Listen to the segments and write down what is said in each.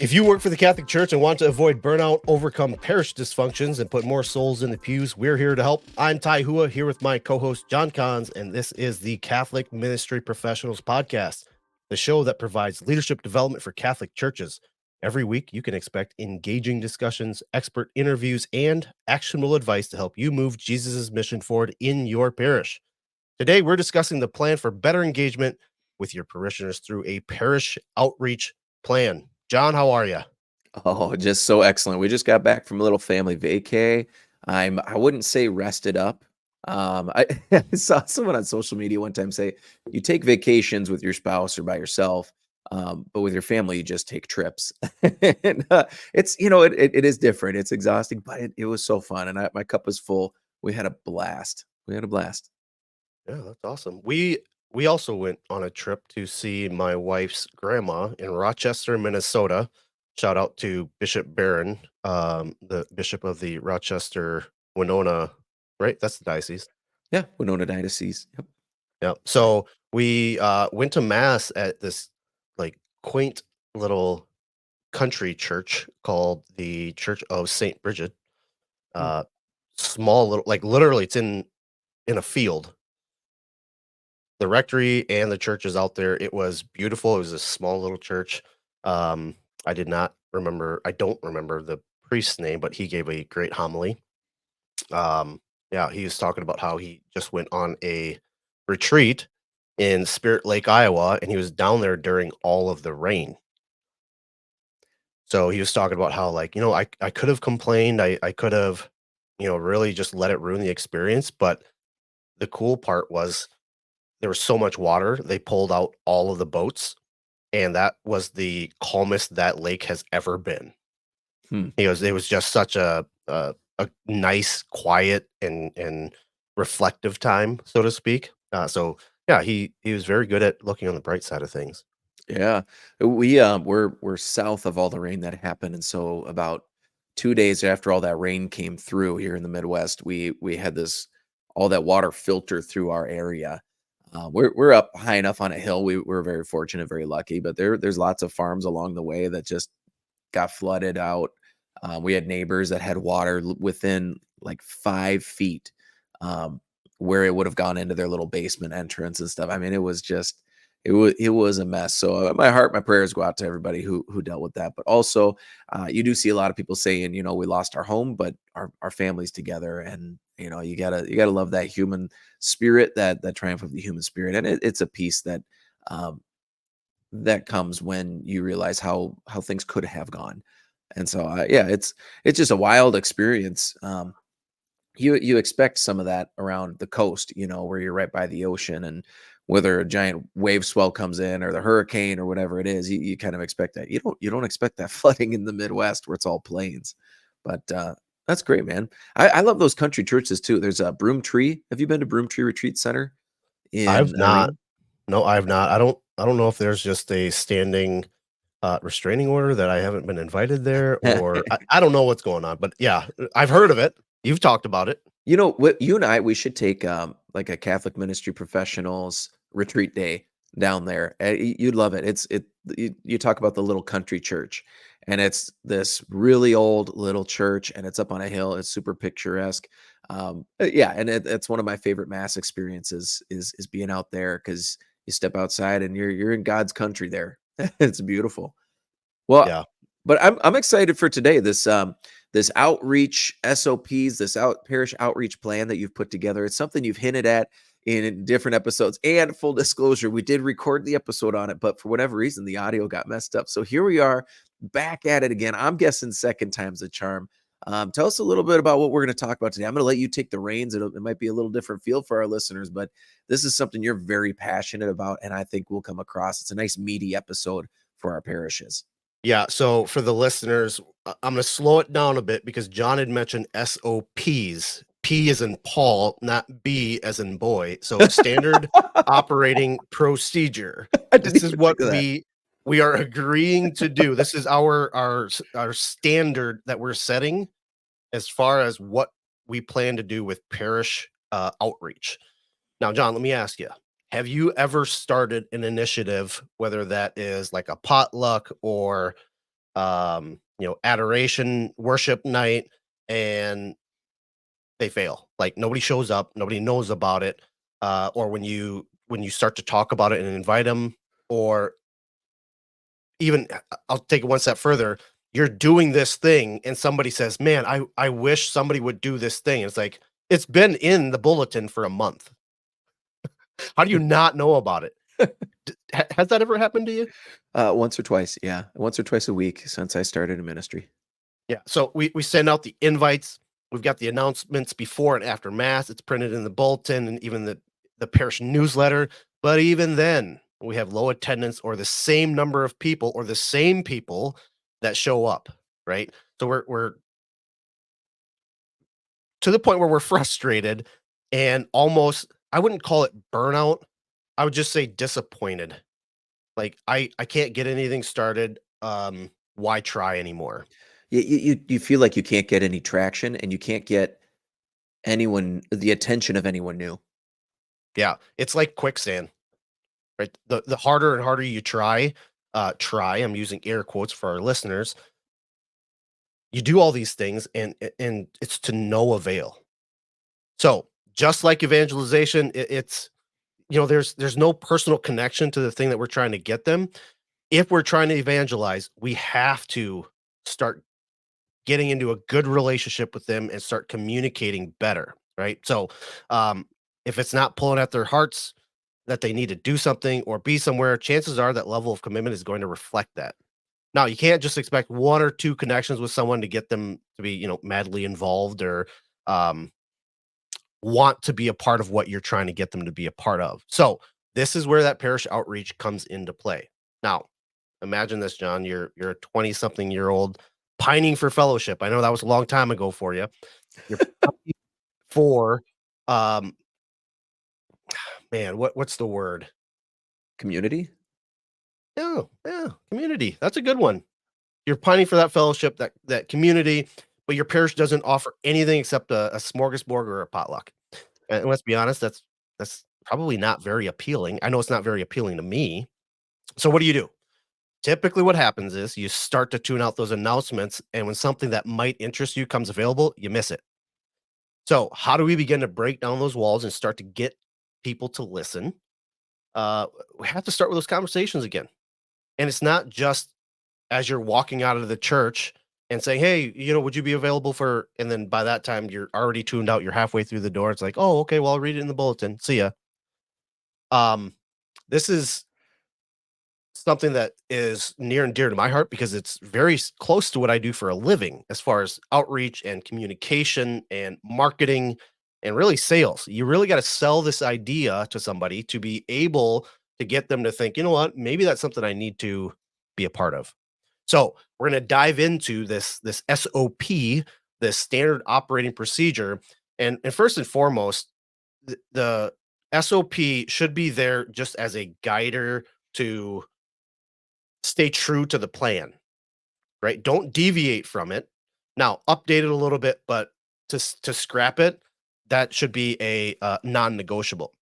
If you work for the Catholic Church and want to avoid burnout, overcome parish dysfunctions, and put more souls in the pews, we're here to help. I'm Ty Hua, here with my co-host John Cons, and this is the Catholic Ministry Professionals Podcast, the show that provides leadership development for Catholic churches. Every week, you can expect engaging discussions, expert interviews, and actionable advice to help you move Jesus' mission forward in your parish. Today, we're discussing the plan for better engagement with your parishioners through a parish outreach plan. John, how are you? Oh, just so excellent. We just got back from a little family vacay. I wouldn't say rested up. I, I saw someone on social media one time say you take vacations with your spouse or by yourself, but with your family you just take trips. And it's it is different. It's exhausting, but it was so fun, and my cup was full. We had a blast. We had a blast. Yeah, that's awesome. We also went on a trip to see my wife's grandma in Rochester, Minnesota. Shout out to Bishop Barron, the bishop of the Rochester Winona, right? That's the diocese. Yeah, Winona Diocese. Yep. Yeah. So we went to mass at this like quaint little country church called the Church of Saint Bridget. Mm. Uh, small little, like literally, it's in a field. The rectory and the church is out there. It was beautiful. It was a small little church. Um, I don't remember the priest's name, but he gave a great homily. Yeah, he was talking about how he just went on a retreat in Spirit Lake, Iowa, and he was down there during all of the rain. So he was talking about how, like, I could have complained. I could have, really just let it ruin the experience. But the cool part was there was so much water, they pulled out all of the boats, and that was the calmest that lake has ever been. Hmm. It was just such a nice, quiet, and reflective time, so to speak. So yeah, he was very good at looking on the bright side of things. Yeah. We're south of all the rain that happened, and so about 2 days after all that rain came through here in the Midwest, we had this all that water filter through our area. We're up high enough on a hill. We're very fortunate, very lucky, but there's lots of farms along the way that just got flooded out. We had neighbors that had water within like 5 feet, um, where it would have gone into their little basement entrance and stuff. I mean, it was just it was a mess. So my prayers go out to everybody who dealt with that. But also, you do see a lot of people saying, we lost our home, but our families together, and you gotta love that human spirit, that triumph of the human spirit, and it's a piece um, that comes when you realize how things could have gone. And so, yeah, it's just a wild experience. You expect some of that around the coast, where you're right by the ocean, and whether a giant wave swell comes in or the hurricane or whatever it is, you kind of expect that. You don't expect that flooding in the Midwest where it's all plains. But that's great, man. I love those country churches too. There's a Broomtree. Have you been to Broomtree Retreat Center I've in not. Irene? No, I have not. I don't know if there's just a standing restraining order that I haven't been invited there, or I don't know what's going on. But yeah, I've heard of it. You've talked about it. You know what? You and I, we should take like a Catholic ministry professionals retreat day down there. You'd love it. You talk about the little country church, and it's this really old little church, and it's up on a hill. It's super picturesque. Yeah, and it's one of my favorite mass experiences is being out there because you step outside and you're in God's country there. It's beautiful. Well, Yeah. but I'm excited for today. This outreach SOPs, this out parish outreach plan that you've put together. It's something you've hinted at in different episodes. And full disclosure, we did record the episode on it, but for whatever reason, the audio got messed up. So here we are back at it again. I'm guessing second time's a charm. Tell us a little bit about what we're going to talk about today. I'm going to let you take the reins. It might be a little different feel for our listeners, but this is something you're very passionate about, and I think will come across. It's a nice meaty episode for our parishes. Yeah, so for the listeners, I'm gonna slow it down a bit because John had mentioned SOPs. P as in Paul, not B as in boy. So standard operating procedure. I didn't This is even what think of that. we are agreeing to do. This is our standard that we're setting as far as what we plan to do with parish outreach. Now, John, let me ask you, have you ever started an initiative, whether that is like a potluck or adoration, worship night, and they fail. Like nobody shows up, nobody knows about it. Or when you start to talk about it and invite them, or even I'll take it one step further. You're doing this thing, and somebody says, "Man, I wish somebody would do this thing." It's like it's been in the bulletin for a month. How do you not know about it? Has that ever happened to you? Once or twice, yeah, once or twice a week since I started in ministry. Yeah. So we send out the invites. We've got the announcements before and after mass. It's printed in the bulletin and even the parish newsletter. But even then, we have low attendance or the same number of people or the same people that show up. Right. So we're to the point where we're frustrated and almost I wouldn't call it burnout. I would just say disappointed. Like I can't get anything started. Why try anymore? You feel like you can't get any traction, and you can't get the attention of anyone new. Yeah, it's like quicksand, right? The harder and harder you try, I'm using air quotes for our listeners. You do all these things and it's to no avail. So, just like evangelization, it's there's no personal connection to the thing that we're trying to get them. If we're trying to evangelize, we have to start getting into a good relationship with them and start communicating better, right? So, um, if it's not pulling at their hearts that they need to do something or be somewhere, chances are that level of commitment is going to reflect that. Now, you can't just expect one or two connections with someone to get them to be, madly involved or um, want to be a part of what you're trying to get them to be a part of. So, this is where that parish outreach comes into play. Now, imagine this, John. You're a 20-something-year-old pining for fellowship. I know that was a long time ago for you. You're pining for, um, man, what's the word? Community? Yeah, yeah, community. That's a good one. You're pining for that fellowship, that community, but your parish doesn't offer anything except a smorgasbord or a potluck. And let's be honest, that's probably not very appealing. I know it's not very appealing to me. So what do? Typically, what happens is you start to tune out those announcements, and when something that might interest you comes available, you miss it. So, how do we begin to break down those walls and start to get people to listen? We have to start with those conversations again. And it's not just as you're walking out of the church and saying, "Hey, would you be available for?" And then by that time, you're already tuned out. You're halfway through the door. It's like, "Oh, okay. Well, I'll read it in the bulletin. See ya." Um, this is something that is near and dear to my heart because it's very close to what I do for a living as far as outreach and communication and marketing and really sales. You really got to sell this idea to somebody to be able to get them to think, you know what, maybe that's something I need to be a part of. So we're going to dive into this SOP, this standard operating procedure, and first and foremost, the SOP should be there just as a guider to stay true to the plan, right? Don't deviate from it. Now, update it a little bit, but to scrap it, that should be a non-negotiable.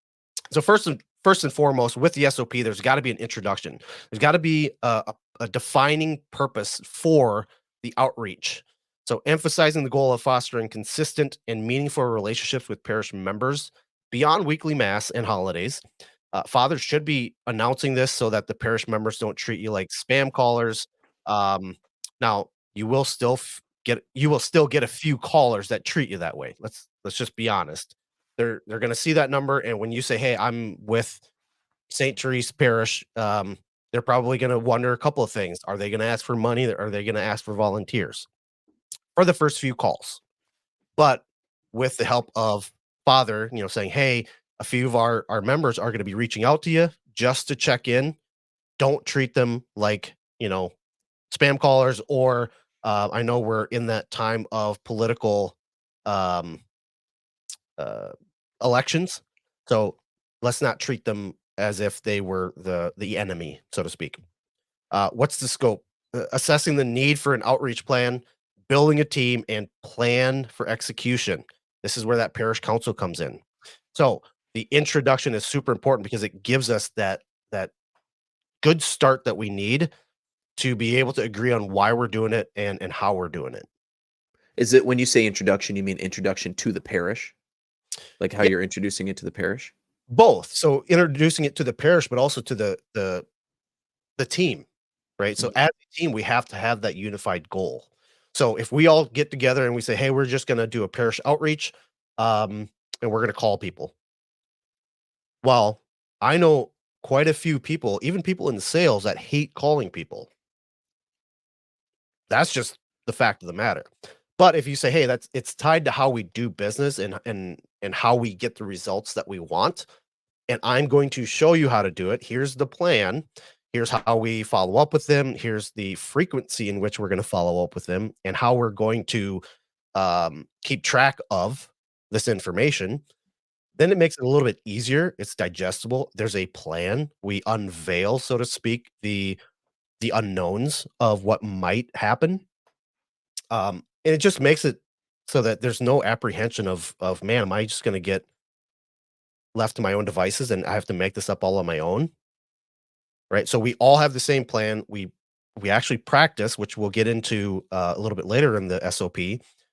So first and foremost, with the SOP, there's got to be an introduction. There's got to be a defining purpose for the outreach. So emphasizing the goal of fostering consistent and meaningful relationships with parish members beyond weekly mass and holidays. Fathers should be announcing this so that the parish members don't treat you like spam callers. Um, now you will still get a few callers that treat you that way. Let's just be honest. They're going to see that number, and when you say, "Hey, I'm with St. Therese Parish," they're probably going to wonder a couple of things. Are they going to ask for money? Or are they going to ask for volunteers for the first few calls? But with the help of Father, saying, "Hey, a few of our members are going to be reaching out to you just to check in. Don't treat them like spam callers." Or I know we're in that time of political um, uh, elections, so let's not treat them as if they were the enemy, so to speak. What's the scope? Assessing the need for an outreach plan, building a team, and plan for execution. This is where that parish council comes in. So the introduction is super important because it gives us that good start that we need to be able to agree on why we're doing it and how we're doing it. Is it when you say introduction, you mean introduction to the parish? Like how Yeah, you're introducing it to the parish? both. So introducing it to the parish, but also to the team, right? So Yeah. as a team, we have to have that unified goal. So if we all get together and we say, "Hey, we're just gonna do a parish outreach, and we're gonna call people." Well, I know quite a few people, even people in sales that hate calling people. That's just the fact of the matter. But if you say, "Hey, that's it's tied to how we do business and how we get the results that we want, and I'm going to show you how to do it. Here's the plan. Here's how we follow up with them. Here's the frequency in which we're going to follow up with them, and how we're going to keep track of this information." Then it makes it a little bit easier. It's digestible. There's a plan. We unveil, so to speak, the unknowns of what might happen. And it just makes it so that there's no apprehension of man, am I just going to get left to my own devices and I have to make this up all on my own? Right? So we all have the same plan. We actually practice, which we'll get into a little bit later in the SOP,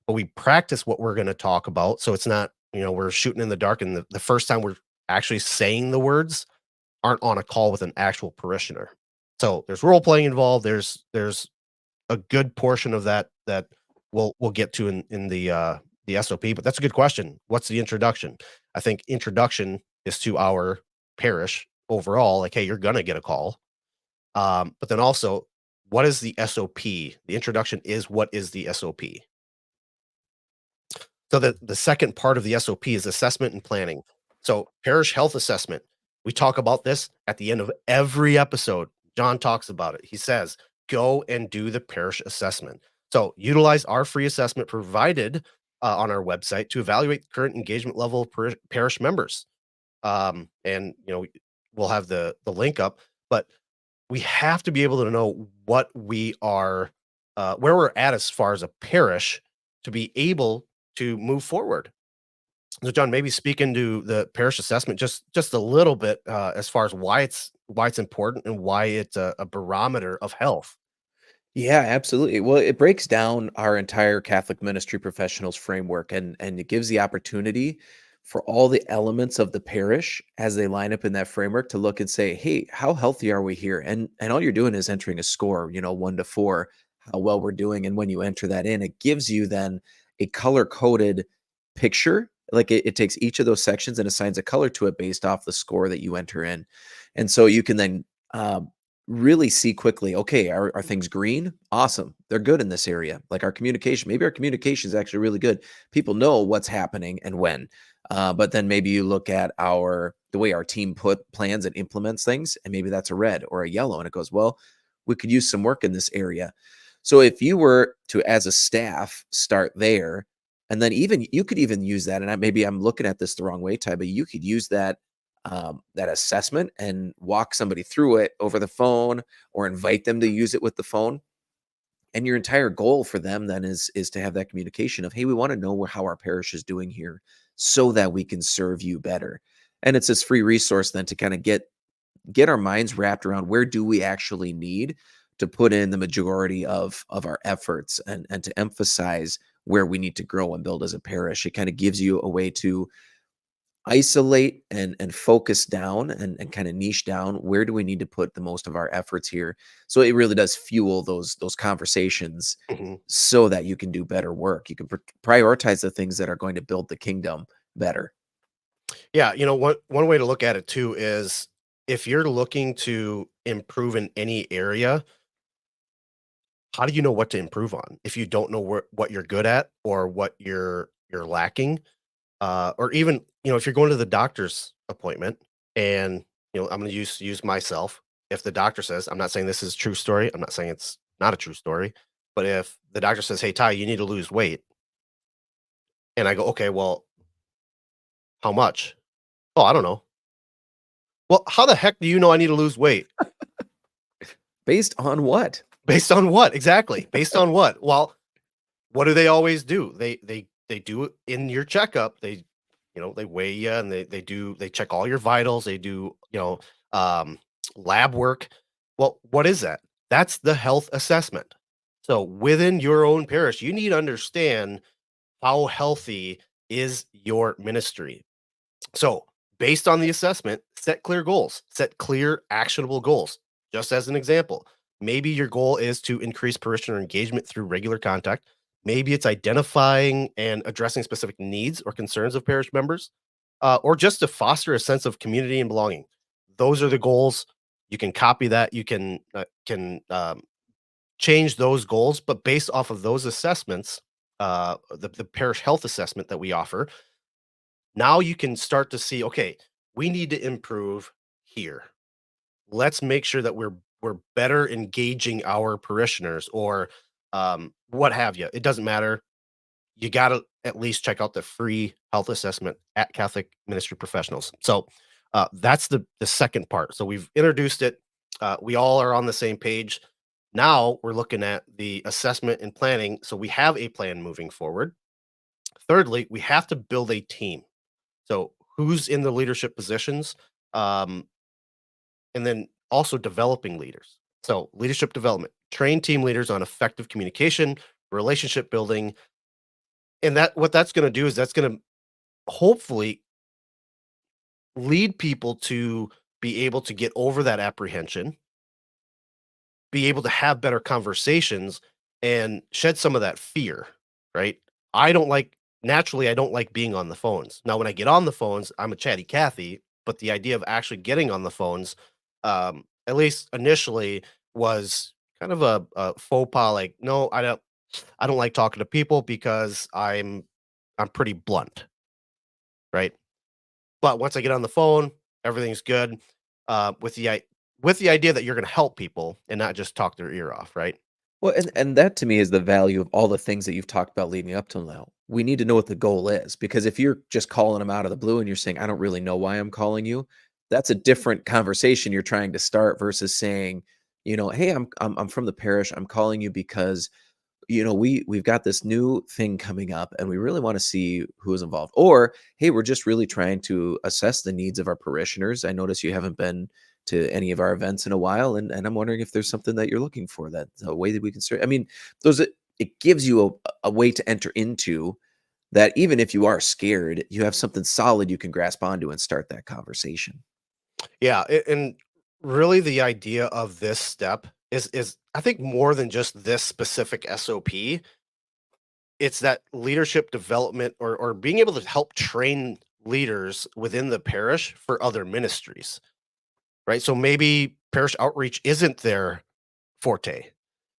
but we practice what we're going to talk about. So it's not, we're shooting in the dark, and the first time we're actually saying the words aren't on a call with an actual parishioner. So there's role playing involved. There's a good portion of that we'll get to in the SOP. But that's a good question. What's the introduction? I think introduction is to our parish overall. Like, hey, you're gonna get a call. But then also, what is the SOP? The introduction is what is the SOP? So the second part of the SOP is assessment and planning. So parish health assessment. We talk about this at the end of every episode. John talks about it. He says, go and do the parish assessment. So utilize our free assessment provided on our website to evaluate the current engagement level of parish members. And we'll have the link up, but we have to be able to know what we are, where we're at as far as a parish to be able to move forward. So, John, maybe speak into the parish assessment just a little bit as far as why it's important and why it's a barometer of health. Yeah, absolutely. Well, it breaks down our entire Catholic ministry professionals framework, and it gives the opportunity for all the elements of the parish as they line up in that framework to look and say, "Hey, how healthy are we here?" And all you're doing is entering a score, 1 to 4, how well we're doing. And when you enter that in, it gives you then a color-coded picture. Like it takes each of those sections and assigns a color to it based off the score that you enter in. And so you can then really see quickly, okay, are things green? Awesome. They're good in this area. Like our communication, maybe our communication is actually really good. People know what's happening and when. But then maybe you look at the way our team put plans and implements things, and maybe that's a red or a yellow, and it goes, well, we could use some work in this area. So if you were to, as a staff, start there, and then even you could even use that, and maybe I'm looking at this the wrong way, Ty, but you could use that assessment and walk somebody through it over the phone or invite them to use it with the phone. And your entire goal for them then is to have that communication of, hey, we want to know how our parish is doing here so that we can serve you better. And it's this free resource then to kind of get our minds wrapped around where do we actually need to put in the majority of our efforts, and to emphasize where we need to grow and build as a parish. It kind of gives you a way to isolate and focus down and kind of niche down where do we need to put the most of our efforts here, so it really does fuel those conversations Mhm. so that you can do better work. You can prioritize the things that are going to build the kingdom better. Yeah, one way to look at it too is if you're looking to improve in any area, how do you know what to improve on if you don't know what you're good at or what you're lacking? Or even, if you're going to the doctor's appointment and, I'm going to use myself. If the doctor says, I'm not saying this is a true story. I'm not saying it's not a true story, but if the doctor says, "Hey, Ty, you need to lose weight," and I go, "Okay, well, how much?" "Oh, I don't know." Well, how the heck do you know I need to lose weight? Based on what? Based on what? Exactly. Based on what? Well, what do they always do? They do it in your checkup. They weigh you and they check all your vitals. They do, lab work. Well, what is that? That's the health assessment. So within your own parish, you need to understand how healthy is your ministry. So, based on the assessment, set clear goals, set clear, actionable goals. Just as an example, maybe your goal is to increase parishioner engagement through regular contact. Maybe it's identifying and addressing specific needs or concerns of parish members, or just to foster a sense of community and belonging. Those are the goals. You can copy that. You can change those goals, but based off of those assessments, the parish health assessment that we offer, now you can start to see, okay, we need to improve here. Let's make sure that we're better engaging our parishioners or what have you. It doesn't matter. You got to at least check out the free health assessment at Catholic Ministry Professionals. So that's the second part. So we've introduced it. We all are on the same page. Now we're looking at the assessment and planning. So we have a plan moving forward. Thirdly, we have to build a team. So who's in the leadership positions? Um, and then also developing leaders. So leadership development, train team leaders on effective communication, relationship building. And that what that's going to do is that's going to hopefully lead people to be able to get over that apprehension, be able to have better conversations and shed some of that fear, right? I don't like naturally I don't like being on the phones. Now when I get on the phones, I'm a chatty Cathy, but the idea of actually getting on the phones, at least initially, was kind of a faux pas. Like, no, I don't like talking to people because I'm pretty blunt, right? But once I get on the phone, everything's good. With with the idea that you're going to help people and not just talk their ear off, right? Well, and that to me is the value of all the things that you've talked about leading up till now. We need to know what the goal is because if you're just calling them out of the blue and you're saying, I don't really know why I'm calling you, that's a different conversation you're trying to start versus saying, hey, I'm from the parish. I'm calling you because we've got this new thing coming up and we really want to see who's involved. Or, hey, we're just really trying to assess the needs of our parishioners. I notice you haven't been to any of our events in a while, and I'm wondering if there's something that you're looking for, that a way that we can start. I mean, it gives you a way to enter into that. Even if you are scared, you have something solid you can grasp onto and start that conversation. Yeah, and really the idea of this step is I think more than just this specific SOP. It's that leadership development or being able to help train leaders within the parish for other ministries, right? So maybe parish outreach isn't their forte.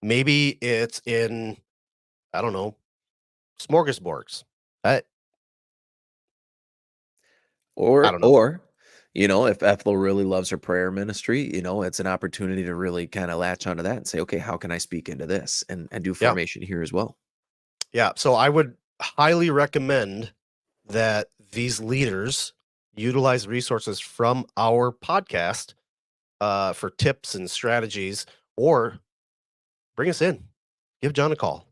Maybe it's in, I don't know, smorgasbords. I I Or don't know. or, if Ethel really loves her prayer ministry, it's an opportunity to really kind of latch onto that and say, okay, how can I speak into this and do Yeah. formation here as well? Yeah. So I would highly recommend that these leaders utilize resources from our podcast for tips and strategies, or bring us in. Give John a call.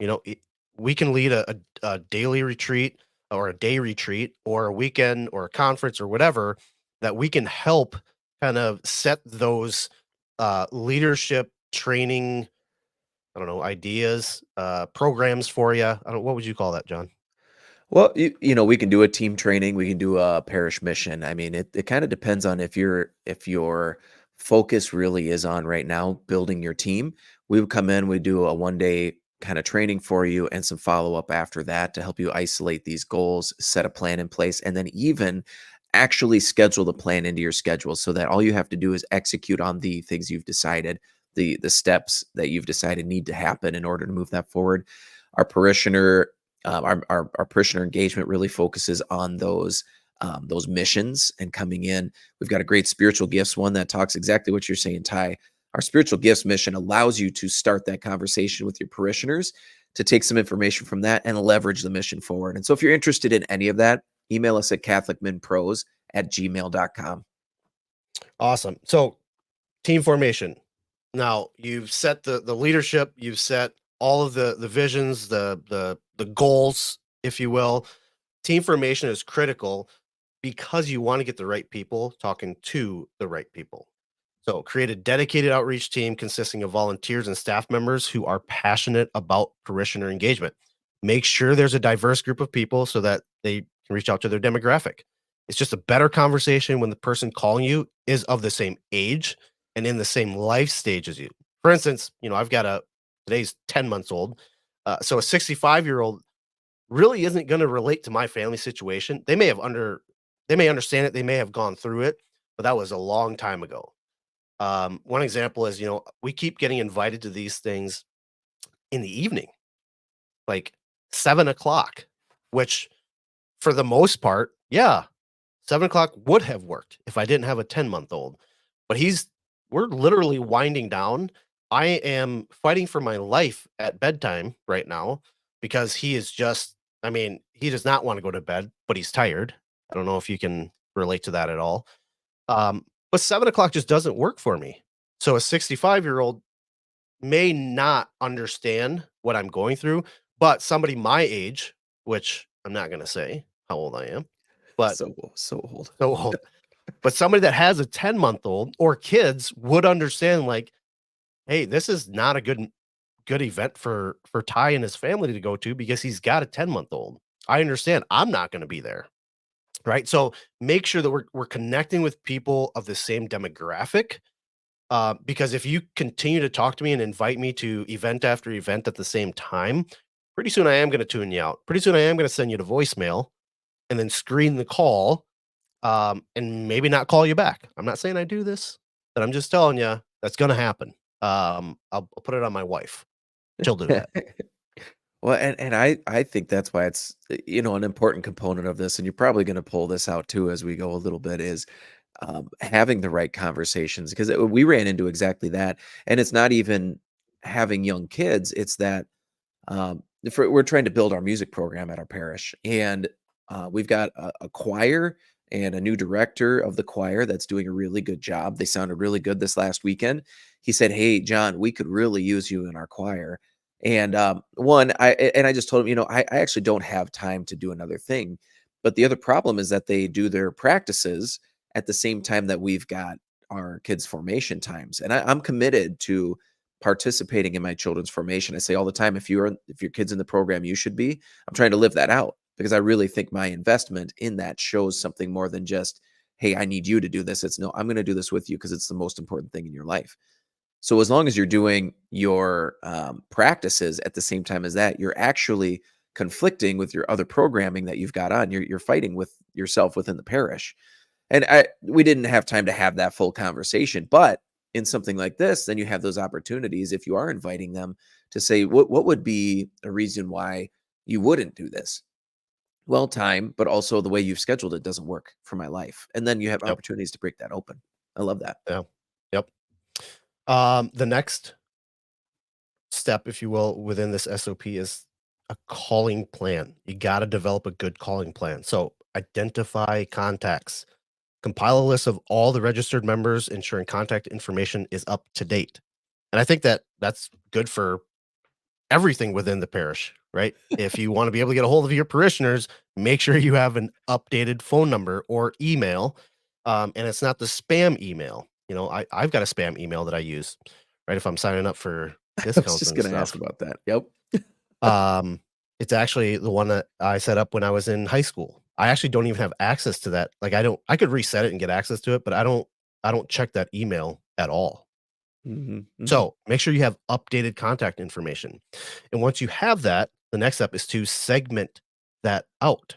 You know, we can lead a daily retreat or a day retreat or a weekend or a conference or whatever that we can help kind of set those leadership training, I don't know, ideas, programs for you. I don't, what would you call that, John? Well, we can do a team training, we can do a parish mission. I mean, it kind of depends on if your focus really is on right now building your team. We would come in, we do a 1 day kind of training for you and some follow up after that to help you isolate these goals, set a plan in place, and then even actually schedule the plan into your schedule so that all you have to do is execute on the things you've decided, the steps that you've decided need to happen in order to move that forward. Our parishioner our parishioner engagement really focuses on those missions and coming in. We've got a great spiritual gifts one that talks exactly what you're saying, Ty. Our spiritual gifts mission allows you to start that conversation with your parishioners to take some information from that and leverage the mission forward. And so if you're interested in any of that, email us at catholicminpros@gmail.com. Awesome. So team formation. Now you've set the leadership, you've set all of the visions, the goals, if you will. Team formation is critical because you want to get the right people talking to the right people. So create a dedicated outreach team consisting of volunteers and staff members who are passionate about parishioner engagement. Make sure there's a diverse group of people so that they can reach out to their demographic. It's just a better conversation when the person calling you is of the same age and in the same life stage as you. For instance, I've got today's 10 months old. So a 65-year-old really isn't going to relate to my family situation. They may understand it, they may have gone through it, but that was a long time ago. One example is, we keep getting invited to these things in the evening, like 7 o'clock, which for the most part, yeah, 7 o'clock would have worked if I didn't have a 10-month-old. But we're literally winding down. I am fighting for my life at bedtime right now because he does not want to go to bed, but he's tired. I don't know if you can relate to that at all. But 7 o'clock just doesn't work for me. So a 65-year-old may not understand what I'm going through, but somebody my age, which I'm not gonna say how old I am, but So old. so old, but somebody that has a 10-month-old or kids would understand, like, "Hey, this is not a good event for Ty and his family to go to because he's got a 10-month-old. I understand I'm not gonna be there." Right? So, make sure that we're connecting with people of the same demographic. Because if you continue to talk to me and invite me to event after event at the same time, pretty soon I am gonna tune you out. Pretty soon I am gonna send you to voicemail and then screen the call, and maybe not call you back. I'm not saying I do this, but I'm just telling you that's gonna happen. I'll put it on my wife. She'll do that. Well, and I think that's why it's, an important component of this, and you're probably gonna pull this out too as we go a little bit, is, having the right conversations, because we ran into exactly that, and it's not even having young kids, it's that, we're trying to build our music program at our parish, and we've got a choir and a new director of the choir that's doing a really good job. They sounded really good this last weekend. He said, "Hey, John, we could really use you in our choir." And I just told him, I actually don't have time to do another thing. But the other problem is that they do their practices at the same time that we've got our kids' formation times, and I'm committed to participating in my children's formation. I say all the time, if your kid's in the program, you should be. I'm trying to live that out because I really think my investment in that shows something more than just, hey, I need you to do this. It's no, I'm going to do this with you because it's the most important thing in your life. So as long as you're doing your practices at the same time as that, you're actually conflicting with your other programming that you've got on. You're fighting with yourself within the parish. And we didn't have time to have that full conversation, but in something like this, then you have those opportunities if you are inviting them to say, what would be a reason why you wouldn't do this? Well, time, but also the way you've scheduled it doesn't work for my life. And then you have Yep. opportunities to break that open. I love that. Yeah. Yep. The next step, if you will, within this SOP is a calling plan. You got to develop a good calling plan. So identify contacts, compile a list of all the registered members, ensuring contact information is up to date. And I think that that's good for everything within the parish, right? If you want to be able to get a hold of your parishioners, make sure you have an updated phone number or email. And it's not the spam email. I've got a spam email that I use, right? If I'm signing up for I was discounts just and going to ask stuff. about that. Yep. Um, it's actually the one that I set up when I was in high school. I actually don't even have access to that. Like I could reset it and get access to it, but I don't check that email at all. Hmm, hmm. So make sure you have updated contact information. And once you have that, the next step is to segment that out.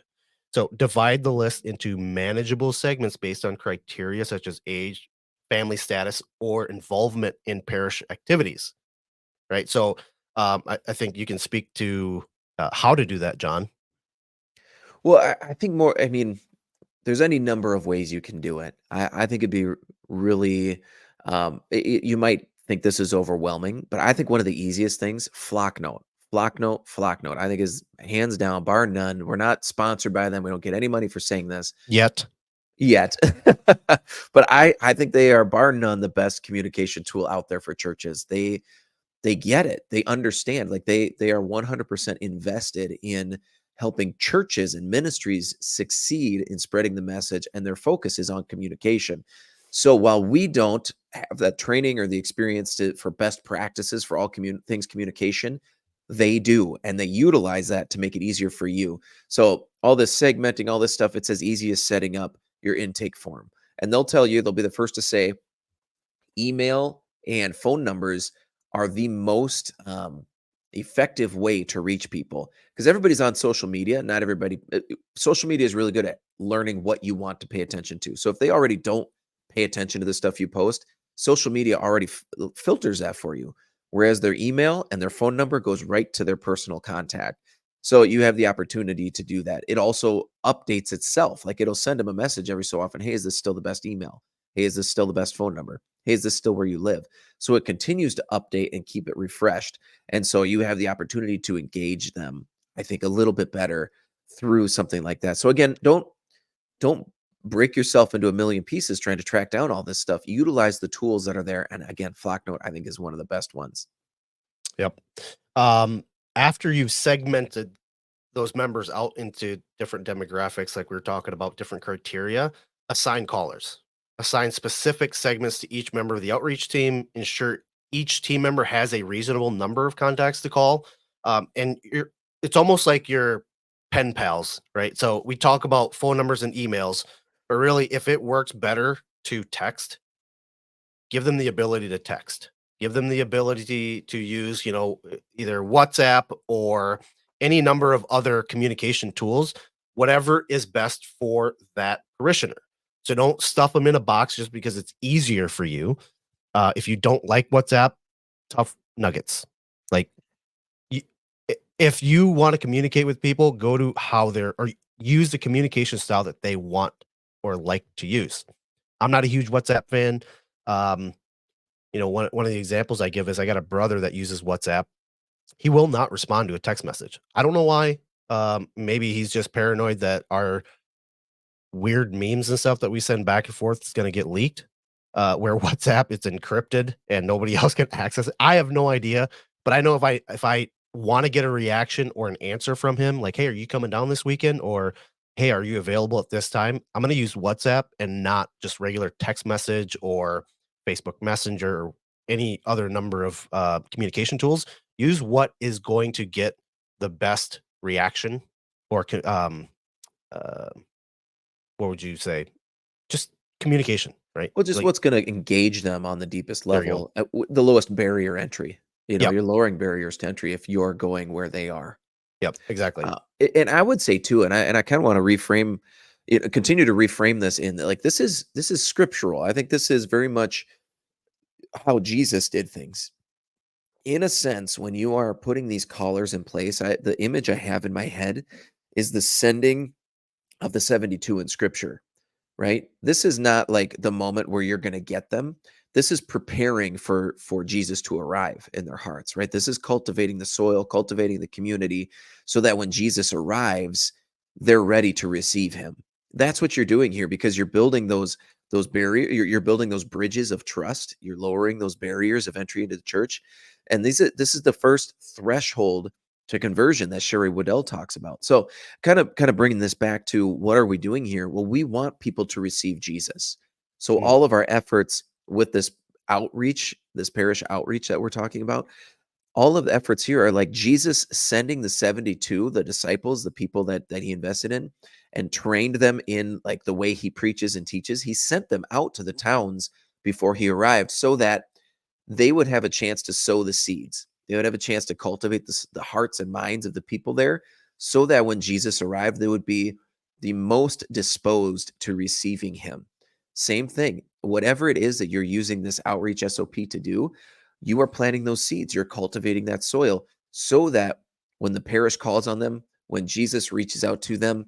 So divide the list into manageable segments based on criteria such as age, family status, or involvement in parish activities. Right. So I think you can speak to how to do that, John. Well, I think more, I mean, there's any number of ways you can do it. I think it'd be really, you might think this is overwhelming, but I think one of the easiest things, flock note, flock note, flock note. I think is hands down, bar none. We're not sponsored by them. We don't get any money for saying this Yet. yet, but I think they are bar none the best communication tool out there for churches. They get it. They understand. Like they are 100% invested in helping churches and ministries succeed in spreading the message, and their focus is on communication. So while we don't have that training or the experience for best practices for all things communication, they do, and they utilize that to make it easier for you. So all this segmenting, all this stuff, it's as easy as setting up your intake form. And they'll tell you, they'll be the first to say, email and phone numbers are the most effective way to reach people, because everybody's on social media. Not everybody, social media is really good at learning what you want to pay attention to. So if they already don't pay attention to the stuff you post, social media already filters that for you. Whereas their email and their phone number goes right to their personal contact. So you have the opportunity to do that. It also updates itself. Like it'll send them a message every so often. Hey, is this still the best email? Hey, is this still the best phone number? Hey, is this still where you live? So it continues to update and keep it refreshed. And so you have the opportunity to engage them, I think, a little bit better through something like that. So again, don't break yourself into a million pieces trying to track down all this stuff. Utilize the tools that are there. And again, Flocknote, I think, is one of the best ones. Yep. After you've segmented those members out into different demographics, like we were talking about, different criteria, assign callers, assign specific segments to each member of the outreach team, ensure each team member has a reasonable number of contacts to call. And it's almost like your pen pals, right? So we talk about phone numbers and emails, but really, if it works better to text, give them the ability to text. Give them the ability to use, either WhatsApp or any number of other communication tools, whatever is best for that parishioner. So don't stuff them in a box just because it's easier for you. If you don't like WhatsApp, tough nuggets. Like, if you want to communicate with people, go to how they're, or use the communication style that they want or like to use. I'm not a huge WhatsApp fan. Um, one of the examples I give is I got a brother that uses WhatsApp. He will not respond to a text message. I don't know why. Maybe he's just paranoid that our weird memes and stuff that we send back and forth is going to get leaked. Where WhatsApp, it's encrypted and nobody else can access it. I have no idea, but I know if I want to get a reaction or an answer from him, like, "Hey, are you coming down this weekend?" or "Hey, are you available at this time?" I'm going to use WhatsApp and not just regular text message or Facebook Messenger or any other number of communication tools. Use what is going to get the best reaction or uh, what would you say? Just communication, right? Well, just Like, what's going to engage them on the deepest there you go. level, at the lowest barrier entry. Yep, You're lowering barriers to entry if you're going where they are. yep, exactly. And I would say too, and I kind of want to reframe it, continue to reframe this in like this is scriptural. I think this is very much how Jesus did things. In a sense, when you are putting these collars in place, the image I have in my head is the sending of the 72 in scripture, right? This is not like the moment where you're going to get them. This is preparing for Jesus to arrive in their hearts, right? This is cultivating the soil, cultivating the community so that when Jesus arrives, they're ready to receive him. That's what you're doing here, because you're building those barriers, you're building those bridges of trust, you're lowering those barriers of entry into the church. And this is the first threshold to conversion that Sherry Waddell talks about. So kind of bringing this back to what are we doing here? Well, we want people to receive Jesus. So Mm, all of our efforts with this outreach, this parish outreach that we're talking about, all of the efforts here are like Jesus sending the 72, the disciples, the people that he invested in and trained them in like the way he preaches and teaches. He sent them out to the towns before he arrived so that they would have a chance to sow the seeds. They would have a chance to cultivate the hearts and minds of the people there so that when Jesus arrived, they would be the most disposed to receiving him. Same thing. Whatever it is that you're using this outreach SOP to do, you are planting those seeds. You're cultivating that soil so that when the parish calls on them, when Jesus reaches out to them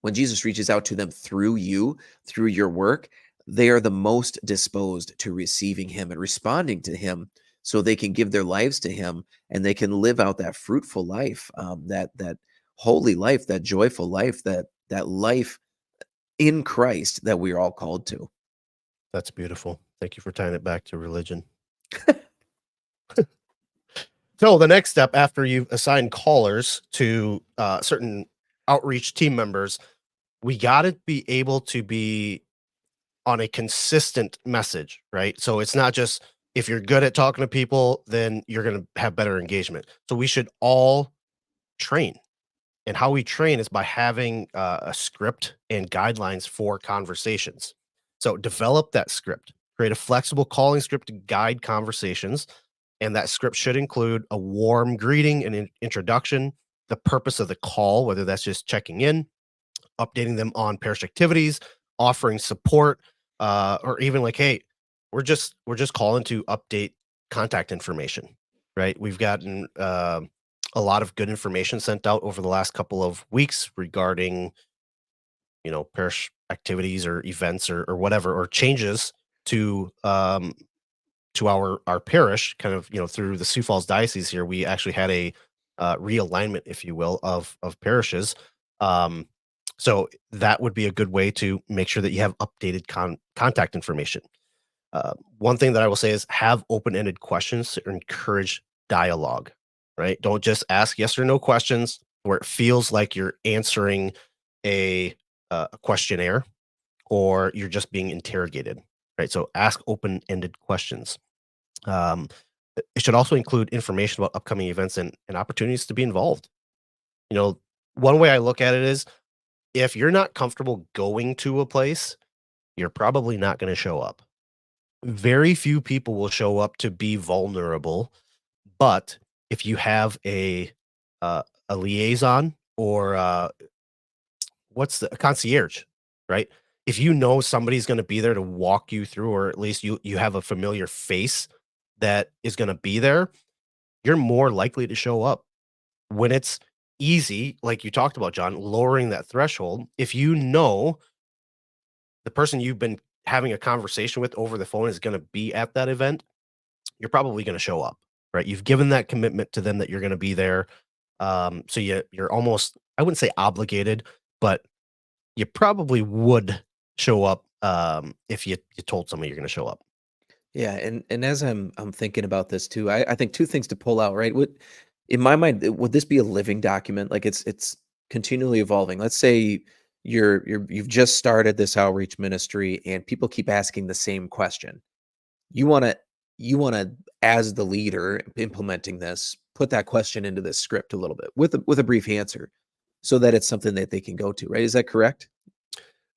through you, through your work, they are the most disposed to receiving him and responding to him so they can give their lives to him and they can live out that fruitful life, that holy life, that joyful life, that life in Christ that we are all called to. that's beautiful. Thank you for tying it back to religion. So the next step after you've assigned callers to certain outreach team members, we got to be able to be on a consistent message, right? So it's not just if you're good at talking to people, then you're going to have better engagement. So we should all train. And how we train is by having a script and guidelines for conversations. So develop that script, create a flexible calling script to guide conversations. And that script should include a warm greeting and introduction, the purpose of the call, whether that's just checking in, updating them on parish activities, offering support, or even like, hey, we're just calling to update contact information, right? We've gotten a lot of good information sent out over the last couple of weeks regarding parish activities or events or whatever or changes to our parish, kind of through the Sioux Falls diocese here. We actually had a realignment, if you will, of parishes. um, so that would be a good way to make sure that you have updated contact information. One thing that I will say is have open-ended questions to encourage dialogue, right? Don't just ask yes or no questions where it feels like you're answering a questionnaire or you're just being interrogated, right? So ask open-ended questions. Um, it should also include information about upcoming events and opportunities to be involved. You know, one way I look at it is if you're not comfortable going to a place, you're probably not going to show up. Very few people will show up to be vulnerable, but if you have a liaison or what's a concierge, right? If you know somebody's going to be there to walk you through, or at least you have a familiar face that is going to be there, you're more likely to show up. When it's easy, like you talked about, John, lowering that threshold, if you know the person you've been having a conversation with over the phone is going to be at that event, you're probably going to show up, right? You've given that commitment to them that you're going to be there. So you're almost, I wouldn't say obligated, but you probably would show up if you told somebody you're going to show up. Yeah, and as I'm thinking about this too, I think two things to pull out, right? Would in my mind, would this be a living document? Like it's continually evolving. Let's say you've just started this outreach ministry and people keep asking the same question. You want to you want to as the leader implementing this, put that question into this script a little bit with a brief answer so that it's something that they can go to, right? Is that correct?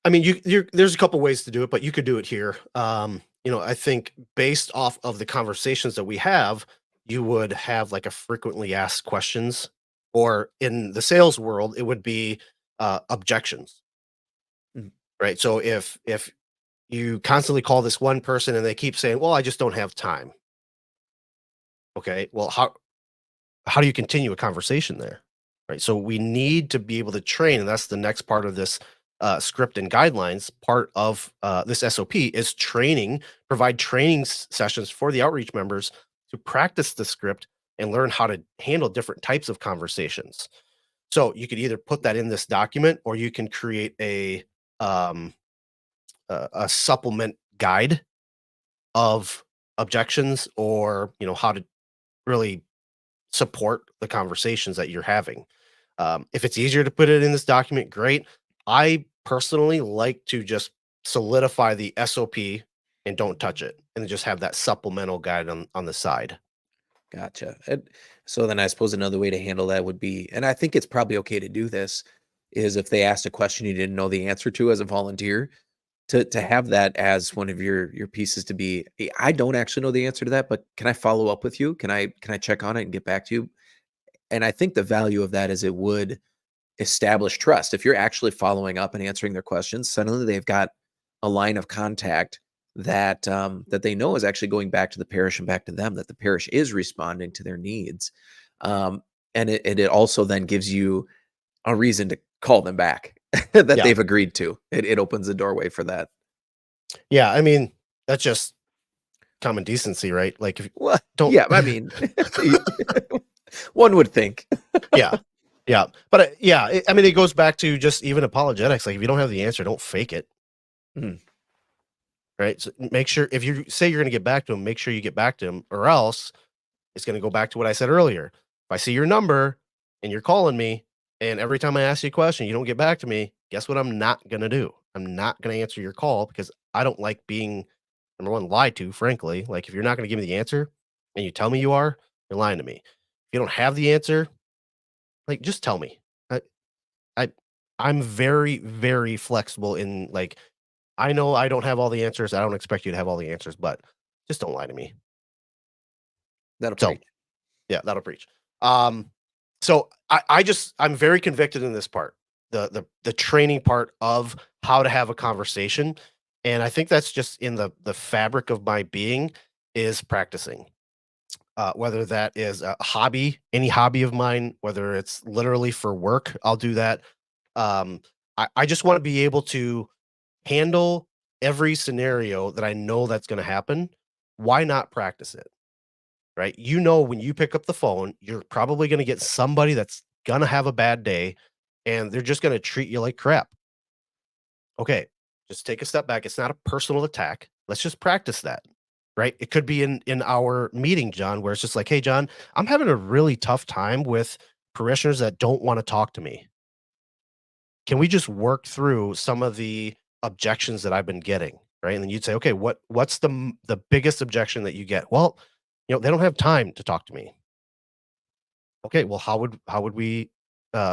I mean, there's a couple ways to do it, but you could do it here. I think based off of the conversations that we have, you would have like a frequently asked questions, or in the sales world, it would be objections, Mm. right? So if you constantly call this one person and they keep saying, "Well, I just don't have time." Okay, well, how do you continue a conversation there? Right. So we need to be able to train, and that's the next part of this script and guidelines. Part of this SOP is training, provide training sessions for the outreach members to practice the script and learn how to handle different types of conversations. So you could either put that in this document, or you can create um, a supplement guide of objections, or how to really support the conversations that you're having. If it's easier to put it in this document, great. I personally like to just solidify the SOP and don't touch it, and then just have that supplemental guide on the side. Gotcha. And so then I suppose another way to handle that would be, and I think it's probably okay to do this, is if they asked a question you didn't know the answer to as a volunteer, to have that as one of your pieces to be, "Hey, I don't actually know the answer to that, but can I follow up with you? Can I check on it and get back to you?" And I think the value of that is it would establish trust. If you're actually following up and answering their questions, suddenly they've got a line of contact that that they know is actually going back to the parish and back to them. That the parish is responding to their needs, um, and it also then gives you a reason to call them back that Yeah, they've agreed to. It opens the doorway for that. yeah. I mean, that's just common decency, right? Like, if Well, don't, yeah, I mean, one would think. yeah, yeah. But yeah, I mean, it goes back to just even apologetics. Like, if you don't have the answer, don't fake it. Mm, Right. So make sure, if you say you're going to get back to them, make sure you get back to them, or else it's going to go back to what I said earlier. If I see your number and you're calling me, and every time I ask you a question, you don't get back to me, guess what I'm not going to do? I'm not going to answer your call because I don't like being, number one, lied to, frankly. Like, if you're not going to give me the answer and you tell me you are, you're lying to me. If you don't have the answer, like, just tell me. I, I, I'm very, very flexible in like, I know I don't have all the answers. I don't expect you to have all the answers, but just don't lie to me. That'll So, preach. yeah, that'll preach. Um, so I'm very convicted in this part, the training part of how to have a conversation, and I think that's just in the fabric of my being is practicing. Whether that is a hobby, any hobby of mine, whether it's literally for work, I'll do that. I just want to be able to handle every scenario that I know that's going to happen. Why not practice it? Right? You know, when you pick up the phone, you're probably gonna get somebody that's gonna have a bad day, and they're just gonna treat you like crap. Okay, just take a step back. It's not a personal attack. Let's just practice that, right? It could be in our meeting, John, where it's just like, "Hey, John, I'm having a really tough time with parishioners that don't wanna talk to me. Can we just work through some of the objections that I've been getting?" Right? And then you'd say, "Okay, what's the biggest objection that you get?" "Well, they don't have time to talk to me." Okay, well, how would we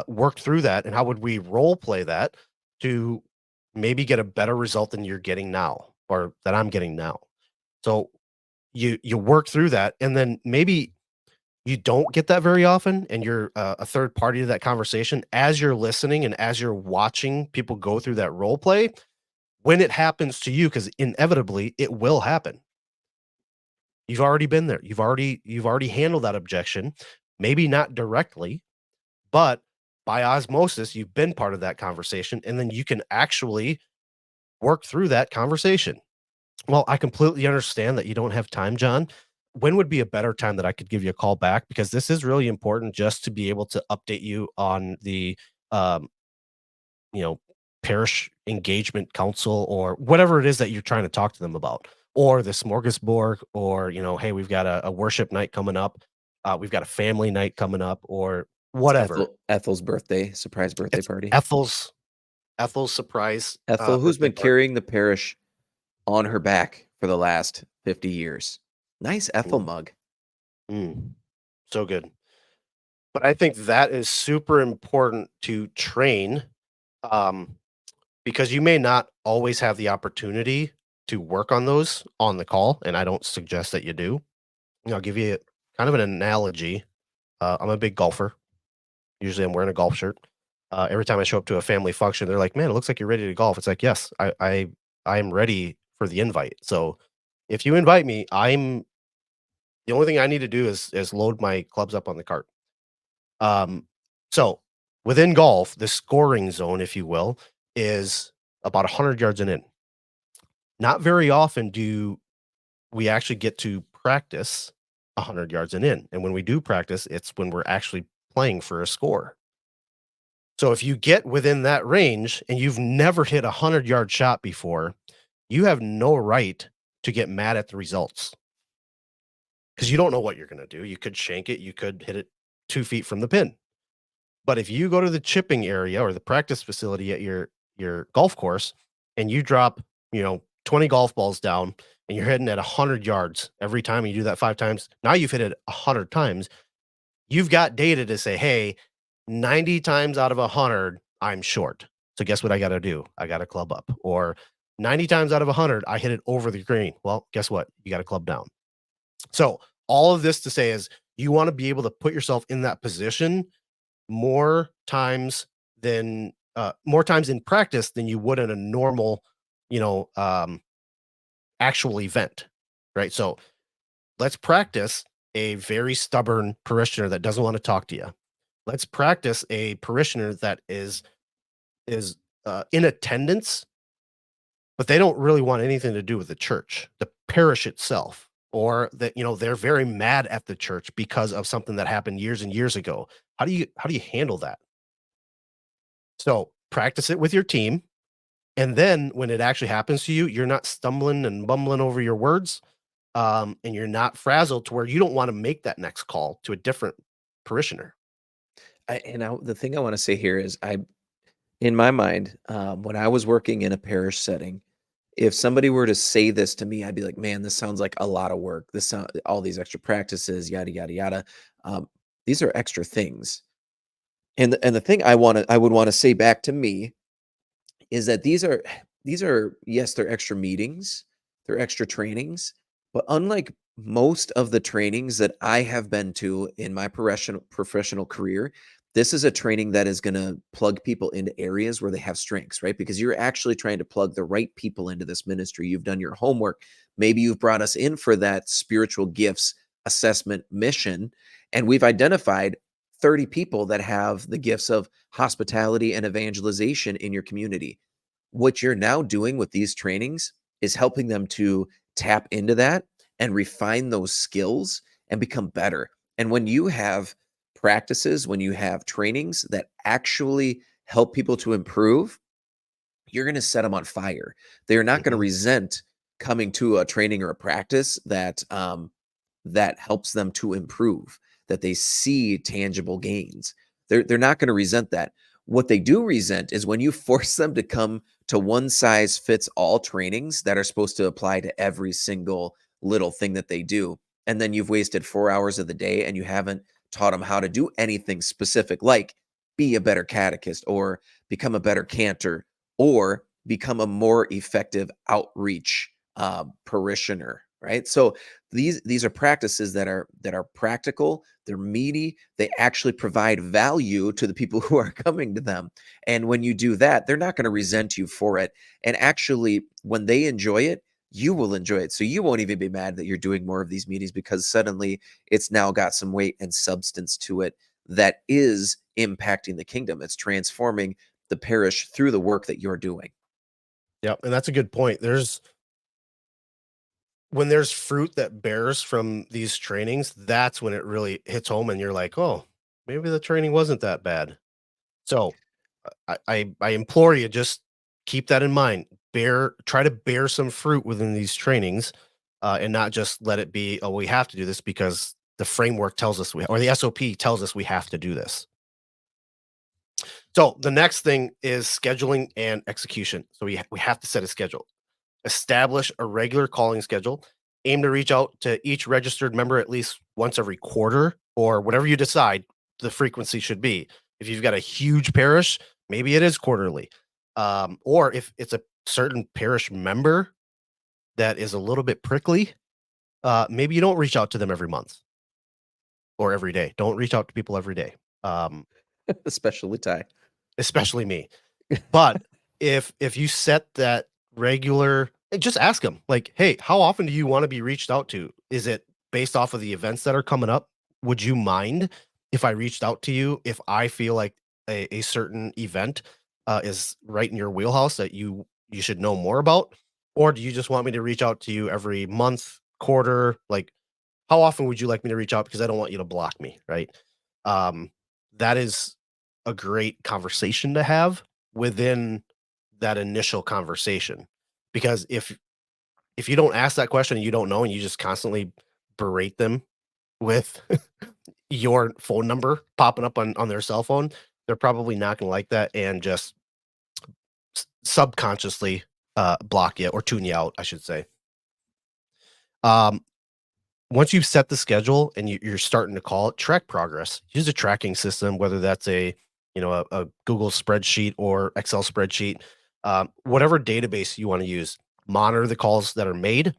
work through that, and how would we role play that to maybe get a better result than you're getting now, or that I'm getting now? So you work through that, and then maybe you don't get that very often, and you're a third party to that conversation. As you're listening and as you're watching people go through that role play, when it happens to you, because inevitably it will happen. You've already been there. You've already handled that objection, maybe not directly, but by osmosis, you've been part of that conversation, and then you can actually work through that conversation. Well, I completely understand that you don't have time, John. When would be a better time that I could give you a call back? Because this is really important just to be able to update you on the, um, you know, parish engagement council or whatever it is that you're trying to talk to them about, or the smorgasbord, or, hey, we've got a worship night coming up. We've got a family night coming up, or It's whatever. Ethel's birthday, surprise birthday It's party. Ethel's surprise, Ethel, who's birthday been party. carrying the parish on her back for the last 50 years. Nice Ethel Mm, mug. mm, so good. But I think that is super important to train, um, because you may not always have the opportunity to work on those on the call, and I don't suggest that you do. I'll give you kind of an analogy. I'm a big golfer. Usually, I'm wearing a golf shirt. Every time I show up to a family function, they're like, "Man, it looks like you're ready to golf." It's like, "Yes, I am ready for the invite." So, if you invite me, the only thing I need to do is load my clubs up on the cart. Um, so within golf, the scoring zone, if you will, is about 100 yards and in. Not very often do we actually get to practice 100 yards and in. And when we do practice, it's when we're actually playing for a score. So if you get within that range and you've never hit a 100-yard shot before, you have no right to get mad at the results because you don't know what you're going to do. You could shank it, you could hit it 2 feet from the pin. But if you go to the chipping area or the practice facility at your golf course and you drop, 20 golf balls down and you're hitting at 100 yards every time, and you do that 5 times, now you've hit it 100 times. You've got data to say, "Hey, 90 times out of 100, I'm short. So guess what I gotta do? I gotta club up." Or 90 times out of 100, I hit it over the green. Well, guess what? You gotta club down. So all of this to say is you wanna be able to put yourself in that position more times more times in practice than you would in a normal, you know, um, actual event, right? So let's practice a very stubborn parishioner that doesn't want to talk to you. Let's practice a parishioner that is in attendance, but they don't really want anything to do with the church, the parish itself, or that they're very mad at the church because of something that happened years and years ago. How do you handle that? So practice it with your team. And then when it actually happens to you, you're not stumbling and bumbling over your words. And you're not frazzled to where you don't want to make that next call to a different parishioner. The thing I want to say here is In my mind, when I was working in a parish setting, if somebody were to say this to me, I'd be like, "Man, this sounds like a lot of work. This sound all these extra practices, yada yada yada." Um, these are extra things, and the thing I would want to say back to me is that these are yes, they're extra meetings, they're extra trainings, but unlike most of the trainings that I have been to in my professional career, this is a training that is going to plug people into areas where they have strengths, right? Because you're actually trying to plug the right people into this ministry. You've done your homework. Maybe you've brought us in for that spiritual gifts assessment mission, and we've identified 30 people that have the gifts of hospitality and evangelization in your community. What you're now doing with these trainings is helping them to tap into that and refine those skills and become better. And when you have practices, when you have trainings that actually help people to improve, you're going to set them on fire. They're not going to Mhm. resent coming to a training or a practice that helps them to improve, that they see tangible gains. They're not going to resent that. What they do resent is when you force them to come to one size fits all trainings that are supposed to apply to every single little thing that they do. And then you've wasted 4 hours of the day and you haven't taught them how to do anything specific, like be a better catechist or become a better cantor or become a more effective outreach parishioner, right? So these are practices that are practical, they're meaty, they actually provide value to the people who are coming to them. And when you do that, they're not going to resent you for it. And actually, when they enjoy it, you will enjoy it. So you won't even be mad that you're doing more of these meetings because suddenly it's now got some weight and substance to it that is impacting the kingdom. It's transforming the parish through the work that you're doing. Yep, and that's a good point. There's when there's fruit that bears from these trainings, that's when it really hits home and you're like, "Oh, maybe the training wasn't that bad." So, I implore you, just keep that in mind. Try to bear some fruit within these trainings, and not just let it be, "Oh, we have to do this because the framework tells us or the SOP tells us we have to do this." So, the next thing is scheduling and execution. So we have to set a schedule. Establish a regular calling schedule. Aim to reach out to each registered member at least once every quarter or whatever you decide the frequency should be. If you've got a huge parish, maybe it is quarterly. Or if it's a certain parish member that is a little bit prickly, maybe you don't reach out to them every month or every day. Don't reach out to people every day, Especially Ty. especially me. But if you set that regular just ask them like, "Hey, how often do you wanna be reached out to? Is it based off of the events that are coming up? Would you mind if I reached out to you if I feel like a certain event, is right in your wheelhouse that you should know more about? Or do you just want me to reach out to you every month, quarter? Like, how often would you like me to reach out? Because I don't want you to block me," right? Um, that is a great conversation to have within that initial conversation. Because if you don't ask that question and you don't know and you just constantly berate them with your phone number popping up on their cell phone, they're probably not gonna like that and just subconsciously, block you or tune you out, I should say. Um, Once you've set the schedule and you're starting to call it, track progress. Use a tracking system, whether that's a Google spreadsheet or Excel spreadsheet, whatever database you want to use. Monitor the calls that are made,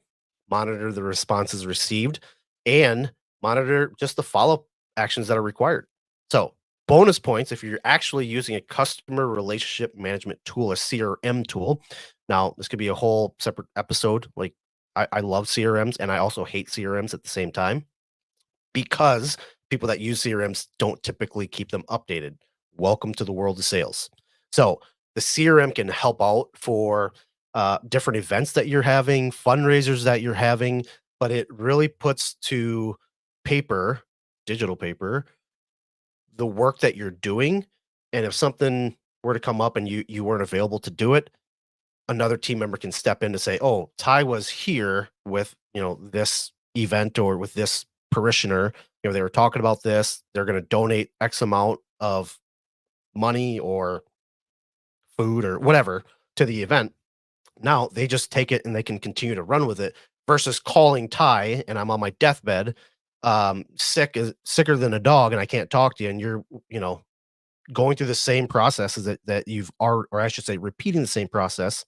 monitor the responses received, and monitor just the follow-up actions that are required. So, bonus points if you're actually using a customer relationship management tool, a CRM tool. Now, this could be a whole separate episode. Like, I love CRMs and I also hate CRMs at the same time because people that use CRMs don't typically keep them updated. Welcome to the world of sales. So the CRM can help out for different events that you're having, fundraisers that you're having, but it really puts to paper, digital paper, the work that you're doing. And if something were to come up and you weren't available to do it, another team member can step in to say, "Oh, Ty was here with, this event or with this parishioner. They were talking about this. They're going to donate X amount of money or food or whatever to the event. Now they just take it and they can continue to run with it versus calling Ty and I'm on my deathbed, sicker than a dog and I can't talk to you and you're, you know, going through the same processes that you've already, or I should say repeating the same process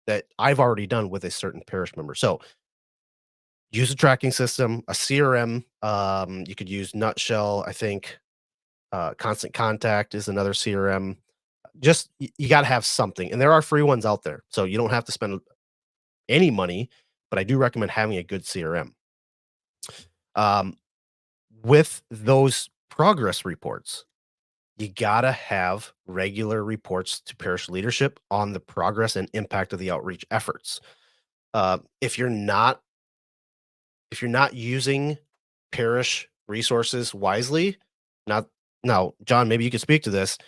that I've already done with a certain parish member. So use a tracking system, a CRM. You could use Nutshell. I think Constant Contact is another CRM. Just you got to have something, and there are free ones out there, so you don't have to spend any money. But I do recommend having a good CRM. Um, with those progress reports, you gotta have regular reports to parish leadership on the progress and impact of the outreach efforts. Uh, if you're not if you're not using parish resources wisely, not now, John, maybe you could speak to this.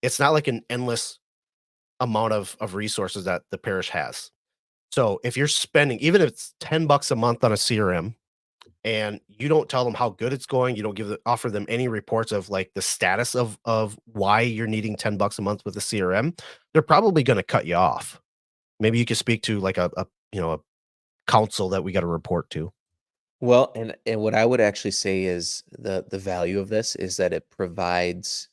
It's not like an endless amount of resources that the parish has. So if you're spending, even if it's $10 a month on a CRM and you don't tell them how good it's going, you don't offer them any reports of like the status of why you're needing $10 a month with the CRM, they're probably going to cut you off. Maybe you could speak to like a you know a council that we got to report to. Well, and what I would actually say is the value of this is that it provides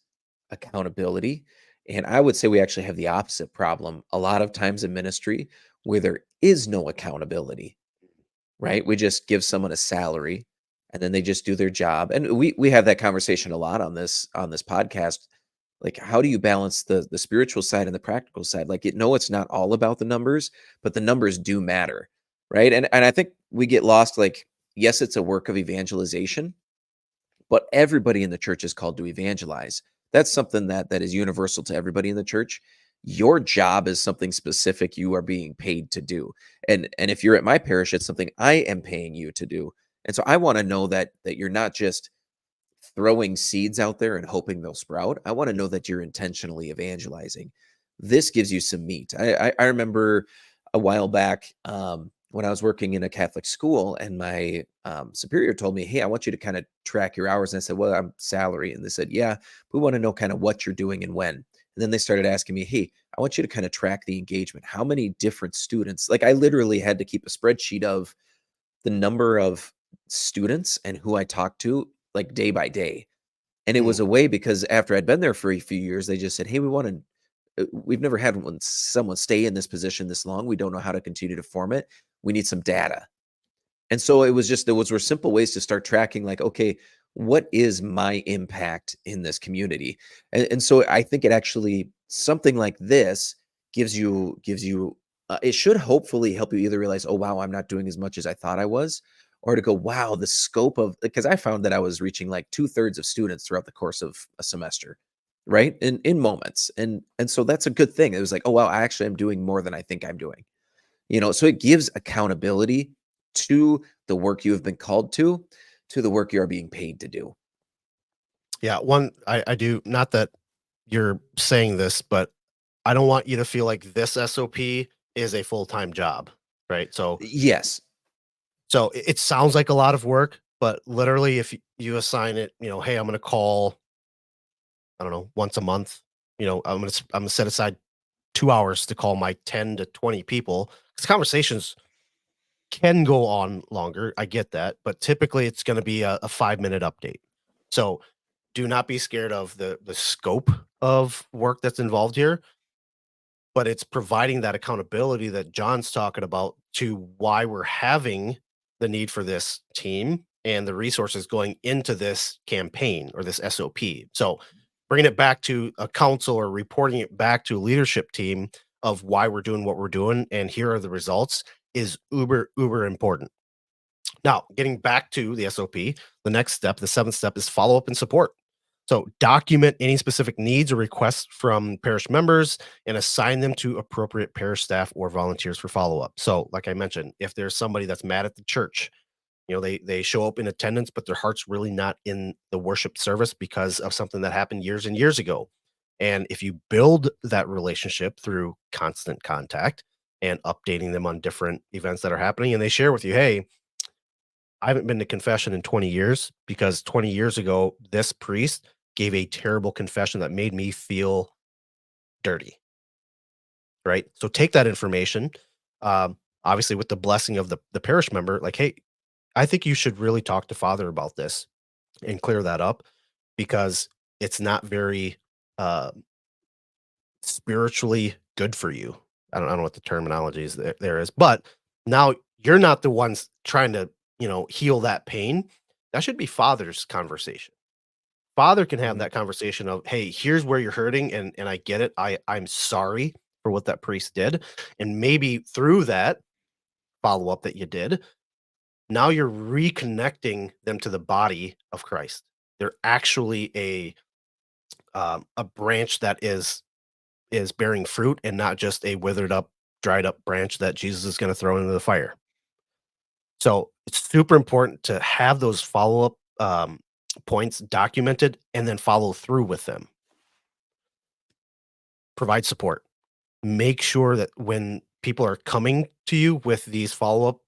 accountability. And I would say we actually have the opposite problem a lot of times in ministry where there is no accountability, right? We just give someone a salary and then they just do their job. And we have that conversation a lot on this podcast. Like, how do you balance the spiritual side and the practical side? Like, no, it's not all about the numbers, but the numbers do matter, right? And I think we get lost. Like, yes, it's a work of evangelization, but everybody in the church is called to evangelize. That's something that is universal to everybody in the church. Your job is something specific you are being paid to do. And if you're at my parish, it's something I am paying you to do. And so I want to know that you're not just throwing seeds out there and hoping they'll sprout. I want to know that you're intentionally evangelizing. This gives you some meat. I remember a while back when I was working in a Catholic school, and my superior told me, "Hey, I want you to kind of track your hours." And I said, "Well, I'm salary," and they said, "Yeah, we want to know kind of what you're doing and when." And then they started asking me, "Hey, I want you to kind of track the engagement. How many different students?" Like I literally had to keep a spreadsheet of the number of students and who I talked to like day by day. And it Mm, was a way because after I'd been there for a few years, they just said, "Hey, we've never had someone stay in this position this long. We don't know how to continue to form it. We need some data." And so it was just, those were simple ways to start tracking, like, okay, what is my impact in this community? And so I think it actually, something like this gives you, it should hopefully help you either realize, oh, wow, I'm not doing as much as I thought I was, or to go, wow, the scope of, because I found that I was reaching like 2/3 of students throughout the course of a semester, right? In moments. And so that's a good thing. It was like, oh, wow, I actually am doing more than I think I'm doing. So it gives accountability to the work you have been called to the work you are being paid to do. yeah, one I do not that you're saying this, but I don't want you to feel like this SOP is a full-time job, right? Yes. So it sounds like a lot of work, but literally if you assign it, hey, I'm going to call, I don't know, once a month, I'm going to set aside 2 hours to call my 10 to 20 people. Cuz conversations can go on longer. I get that, but typically it's going to be a 5-minute update. So do not be scared of the scope of work that's involved here, but it's providing that accountability that John's talking about to why we're having the need for this team and the resources going into this campaign or this SOP. So bringing it back to a council or reporting it back to a leadership team of why we're doing what we're doing and here are the results is uber important. Now, getting back to the SOP, the next step, the seventh step is follow up and support. So, document any specific needs or requests from parish members and assign them to appropriate parish staff or volunteers for follow up. So, like I mentioned, if there's somebody that's mad at the church, they show up in attendance, but their heart's really not in the worship service because of something that happened years and years ago. And if you build that relationship through constant contact and updating them on different events that are happening, and they share with you, hey, I haven't been to confession in 20 years because 20 years ago, this priest gave a terrible confession that made me feel dirty. right? So take that information, obviously with the blessing of the parish member, like, hey, I think you should really talk to Father about this and clear that up because it's not very uh, spiritually good for you. I don't know what the terminology is there is, but now you're not the ones trying to, heal that pain. That should be Father's conversation. Father can have Mhm. that conversation of, "Hey, here's where you're hurting, and I get it. I'm sorry for what that priest did." And maybe through that follow-up that you did, now you're reconnecting them to the body of Christ. They're actually a branch that is bearing fruit and not just a withered up, dried up branch that Jesus is gonna throw into the fire. So, it's super important to have those follow-up, points documented and then follow through with them. Provide support. Make sure that when people are coming to you with these follow-up,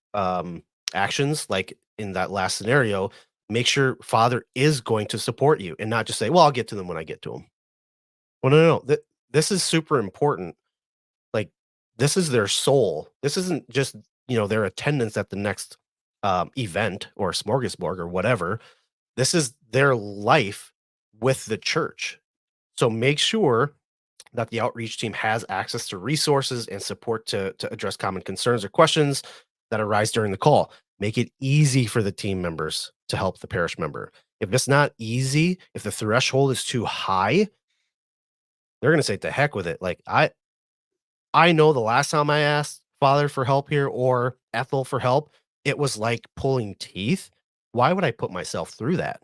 actions, like in that last scenario, make sure Father is going to support you and not just say, "Well, I'll get to them when I get to them." Well, no, no, no. This is super important. Like, this is their soul. This isn't just, their attendance at the next, event or smorgasbord or whatever. This is their life with the church. So make sure that the outreach team has access to resources and support to address common concerns or questions that arise during the call. Make it easy for the team members to help the parish member. If it's not easy, if the threshold is too high, they're going to say, "To heck with it." Like, I know the last time I asked Father for help here or Ethel for help, it was like pulling teeth. Why would I put myself through that?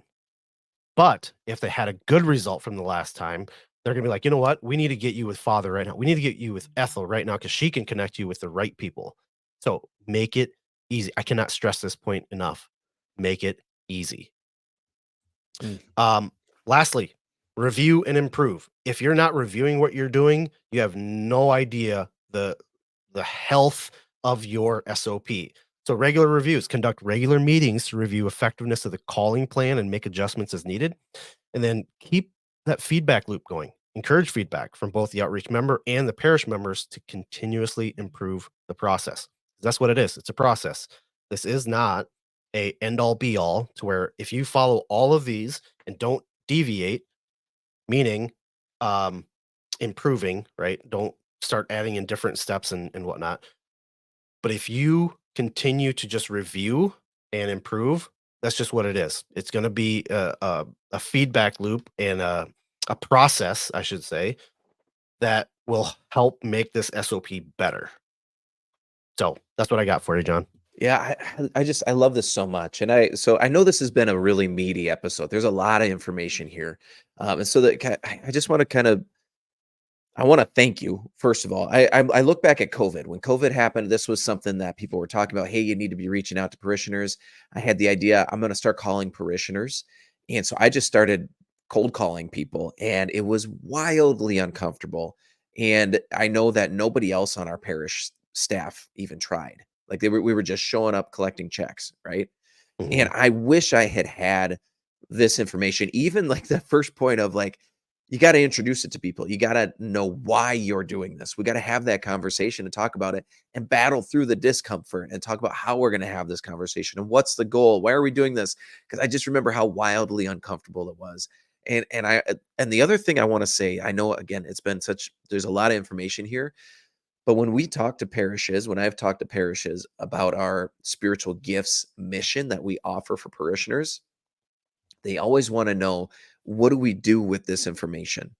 But if they had a good result from the last time, they're gonna be like, "You know what? We need to get you with Father right now. We need to get you with Ethel right now because she can connect you with the right people." So make it easy. I cannot stress this point enough. Make it easy. Mm. Lastly, review and improve. If you're not reviewing what you're doing, you have no idea the health of your SOP. So regular reviews, conduct regular meetings to review effectiveness of the calling plan and make adjustments as needed. And then keep that feedback loop going. Encourage feedback from both the outreach member and the parish members to continuously improve the process. That's what it is. It's a process. This is not a end all be all to where if you follow all of these and don't deviate, meaning um improving, right? Don't start adding in different steps and whatnot. But if you continue to just review and improve, that's just what it is. It's going to be a feedback loop and a process, I should say, that will help make this SOP better. So that's what I got for you, John. Yeah, I love this so much, and I know this has been a really meaty episode. There's a lot of information here, and so that I just want to kind of I want to thank you, first of all. I look back at COVID. When COVID happened, this was something that people were talking about. Hey, you need to be reaching out to parishioners. I had the idea, I'm going to start calling parishioners. And so I just started cold calling people, and it was wildly uncomfortable. And I know that nobody else on our parish staff even tried. Like we were just showing up collecting checks, right? And Mhm. I wish I had had this information, even like the first point of like, you got to introduce it to people. You got to know why you're doing this. We got to have that conversation and talk about it and battle through the discomfort and talk about how we're going to have this conversation and what's the goal. Why are we doing this? Because I just remember how wildly uncomfortable it was. And the other thing I want to say, I know again, it's been such there's a lot of information here, but when we talk to parishes, when I've talked to parishes about our spiritual gifts mission that we offer for parishioners, they always want to know, what do we do with this information?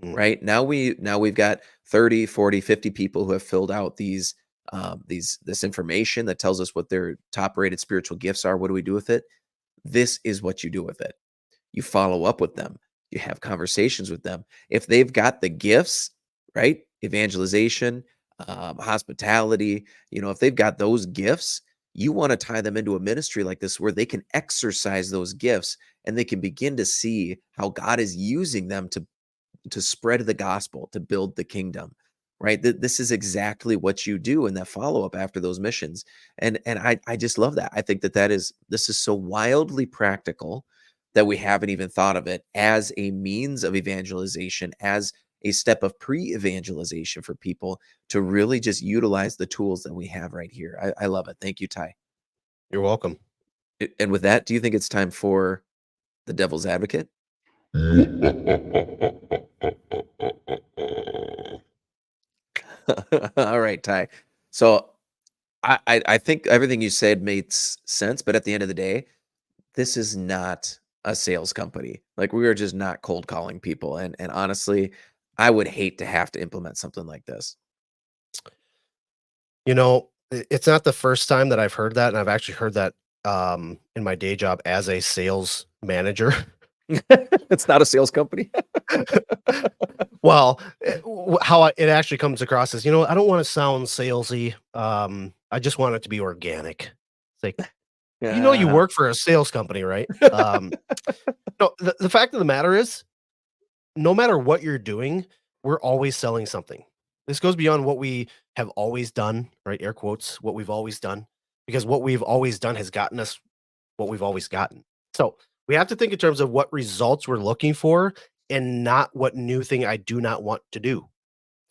Mm. Right? Now we've got 30, 40, 50 people who have filled out these this information that tells us what their top rated spiritual gifts are. What do we do with it? This is what you do with it. You follow up with them. You have conversations with them. If they've got the gifts, right? Evangelization, hospitality, if they've got those gifts, you want to tie them into a ministry like this where they can exercise those gifts and they can begin to see how God is using them to spread the gospel, to build the kingdom. Right. This is exactly what you do in that follow up after those missions. And I just love that. I think this is so wildly practical that we haven't even thought of it as a means of evangelization, as a step of pre-evangelization for people to really just utilize the tools that we have right here. I love it. Thank you, Ty. You're welcome. And with that, do you think it's time for the devil's advocate? All right, Ty. So I think everything you said makes sense, but at the end of the day, this is not a sales company. Like, we are just not cold calling people. And honestly, I would hate to have to implement something like this. It's not the first time that I've heard that, and I've actually heard that in my day job as a sales manager. It's not a sales company. Well, it actually comes across is, I don't want to sound salesy. I just want it to be organic. It's like, you Yeah. work for a sales company, right? No, the fact of the matter is, no matter what you're doing, we're always selling something. This goes beyond what we have always done, right? Air quotes, what we've always done, because what we've always done has gotten us what we've always gotten. So we have to think in terms of what results we're looking for and not what new thing I do not want to do.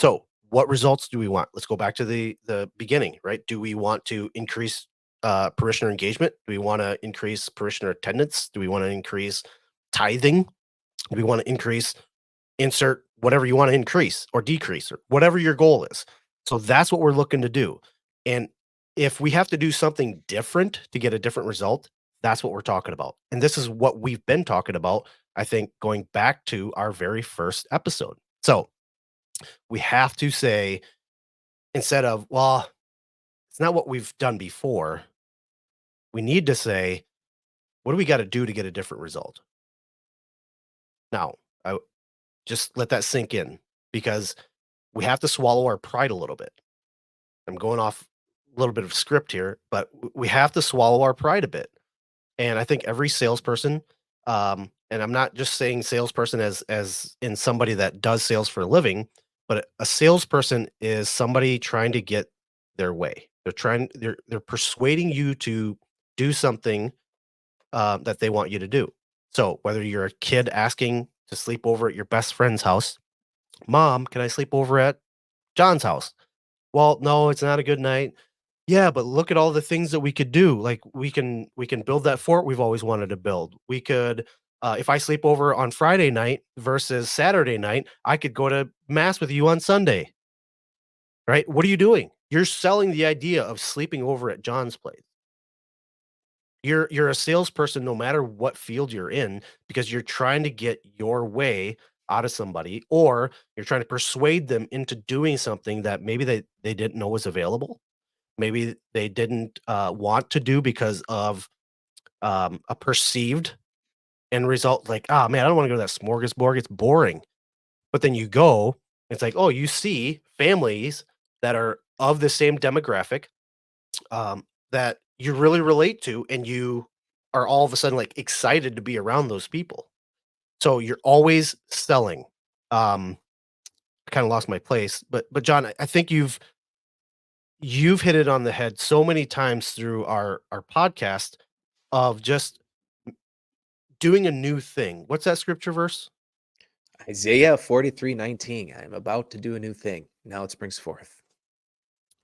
So what results do we want? Let's go back to the beginning, right? Do we want to increase parishioner engagement? Do we want to increase parishioner attendance? Do we want to increase tithing? Do we want to increase insert whatever you want to increase or decrease or whatever your goal is. So that's what we're looking to do. And if we have to do something different to get a different result, that's what we're talking about. And this is what we've been talking about, I think, going back to our very first episode. So we have to say, instead of, well, it's not what we've done before, we need to say, what do we got to do to get a different result? Now, I just let that sink in because we have to swallow our pride a little bit. I'm going off a little bit of script here, but we have to swallow our pride a bit. And I think every salesperson, and I'm not just saying salesperson as in somebody that does sales for a living, but a salesperson is somebody trying to get their way. They're persuading you to do something that they want you to do. So whether you're a kid asking to sleep over at your best friend's house, Mom, can I sleep over at John's house? Well, no, it's not a good night. Yeah, but look at all the things that we could do. Like we can build that fort we've always wanted to build. We could if I sleep over on Friday night versus Saturday night, I could go to mass with you on Sunday. Right? What are you doing? You're selling the idea of sleeping over at John's place. You're a salesperson no matter what field you're in because you're trying to get your way out of somebody or you're trying to persuade them into doing something that maybe they didn't know was available. Maybe they didn't want to do because of a perceived end result. Like, oh man, I don't want to go to that smorgasbord. It's boring. But then you go, it's like, oh, you see families that are of the same demographic that you really relate to, and you are all of a sudden like excited to be around those people. So you're always selling. I kind of lost my place, but John, I think you've hit it on the head so many times through our podcast of just doing a new thing. What's that scripture verse? Isaiah 43:19. I am about to do a new thing. Now it springs forth.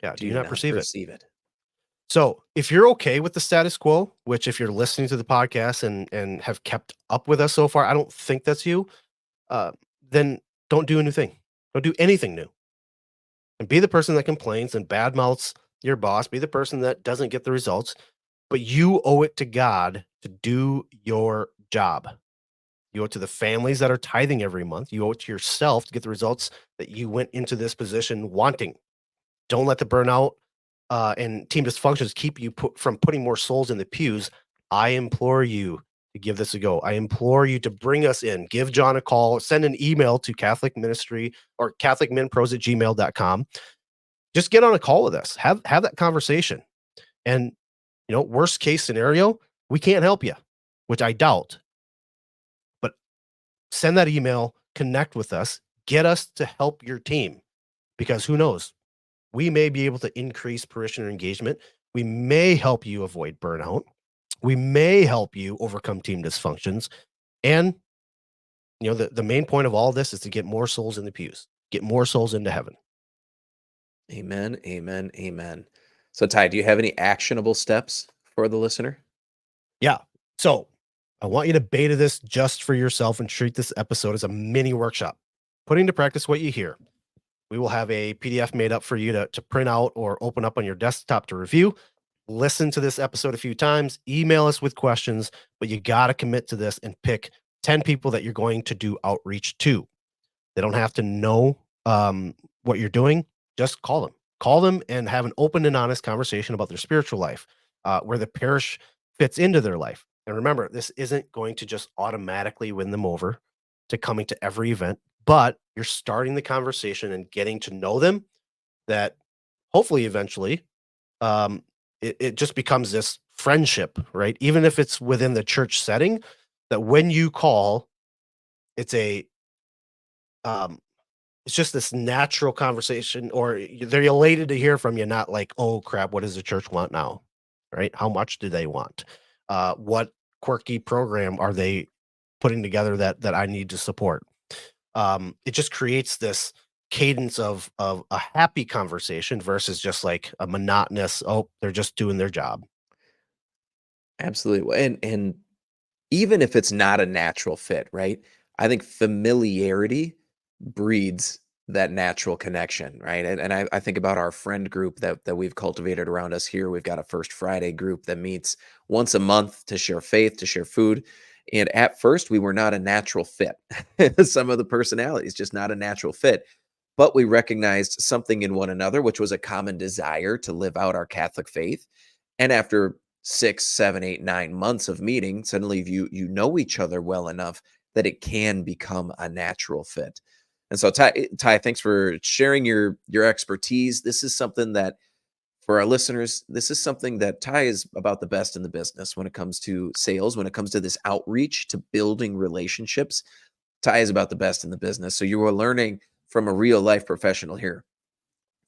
Yeah, do Do you you not not perceive it? perceive it? So if you're okay with the status quo, which if you're listening to the podcast and have kept up with us so far, I don't think that's you. Uh, then don't do a new thing. Don't do anything new. And be the person that complains and badmouths your boss. Be the person that doesn't get the results. But you owe it to God to do your job. You owe it to the families that are tithing every month. You owe it to yourself to get the results that you went into this position wanting. Don't let the burnout and team dysfunctions keep you from putting more souls in the pews. I implore you to give this a go. I implore you to bring us in. Give John a call. Send an email to Catholic Ministry or CatholicMenPros@gmail.com. Just get on a call with us. Have that conversation. And worst case scenario, we can't help you, which I doubt. But send that email, connect with us, get us to help your team because who knows? We may be able to increase parishioner engagement. We may help you avoid burnout. We may help you overcome team dysfunctions. And The main point of all this is to get more souls in the pews, get more souls into heaven. Amen. Amen. Amen. So, Ty, do you have any actionable steps for the listener? Yeah. So I want you to beta this just for yourself and treat this episode as a mini workshop, putting to practice what you hear. We will have a PDF made up for you to print out or open up on your desktop to review. Listen to this episode a few times, email us with questions, but you got to commit to this and pick 10 people that you're going to do outreach to. They don't have to know what you're doing. Just call them. Call them and have an open and honest conversation about their spiritual life, where the parish fits into their life. And remember, this isn't going to just automatically win them over to coming to every event, but you're starting the conversation and getting to know them that hopefully eventually it just becomes this friendship, right? Even if it's within the church setting, that when you call, it's a um, it's just this natural conversation, or they're elated to hear from you, not like, "Oh, crap, what does the church want now?" Right? How much do they want? What quirky program are they putting together that I need to support? It just creates this cadence of a happy conversation versus just like a monotonous, "Oh, they're just doing their job." Absolutely. And even if it's not a natural fit, right? I think familiarity breeds that natural connection, right? And I think about our friend group that we've cultivated around us here. We've got a First Friday group that meets once a month to share faith, to share food. And at first, we were not a natural fit. Some of the personalities just not a natural fit. But we recognized something in one another, which was a common desire to live out our Catholic faith. And after 6, 7, 8, 9 months of meeting, suddenly you know each other well enough that it can become a natural fit. And so, Ty, thanks for sharing your expertise. This is something that for our listeners, this is something that Ty is about the best in the business when it comes to sales, when it comes to this outreach to building relationships. Ty is about the best in the business. So you are learning from a real life professional here.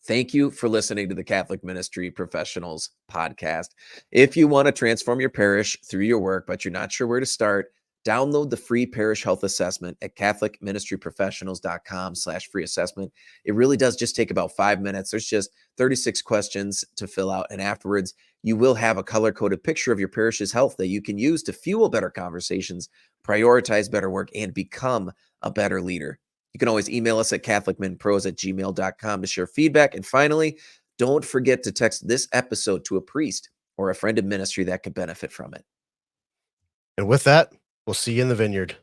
Thank you for listening to the Catholic Ministry Professionals podcast. If you want to transform your parish through your work, but you're not sure where to start, download the free parish health assessment at catholicministryprofessionals.com/free assessment. It really does just take about 5 minutes. There's just 36 questions to fill out. And afterwards, you will have a color-coded picture of your parish's health that you can use to fuel better conversations, prioritize better work, and become a better leader. You can always email us at catholicmenpros@gmail.com to share feedback. And finally, don't forget to text this episode to a priest or a friend of ministry that could benefit from it. And with that, we'll see you in the vineyard.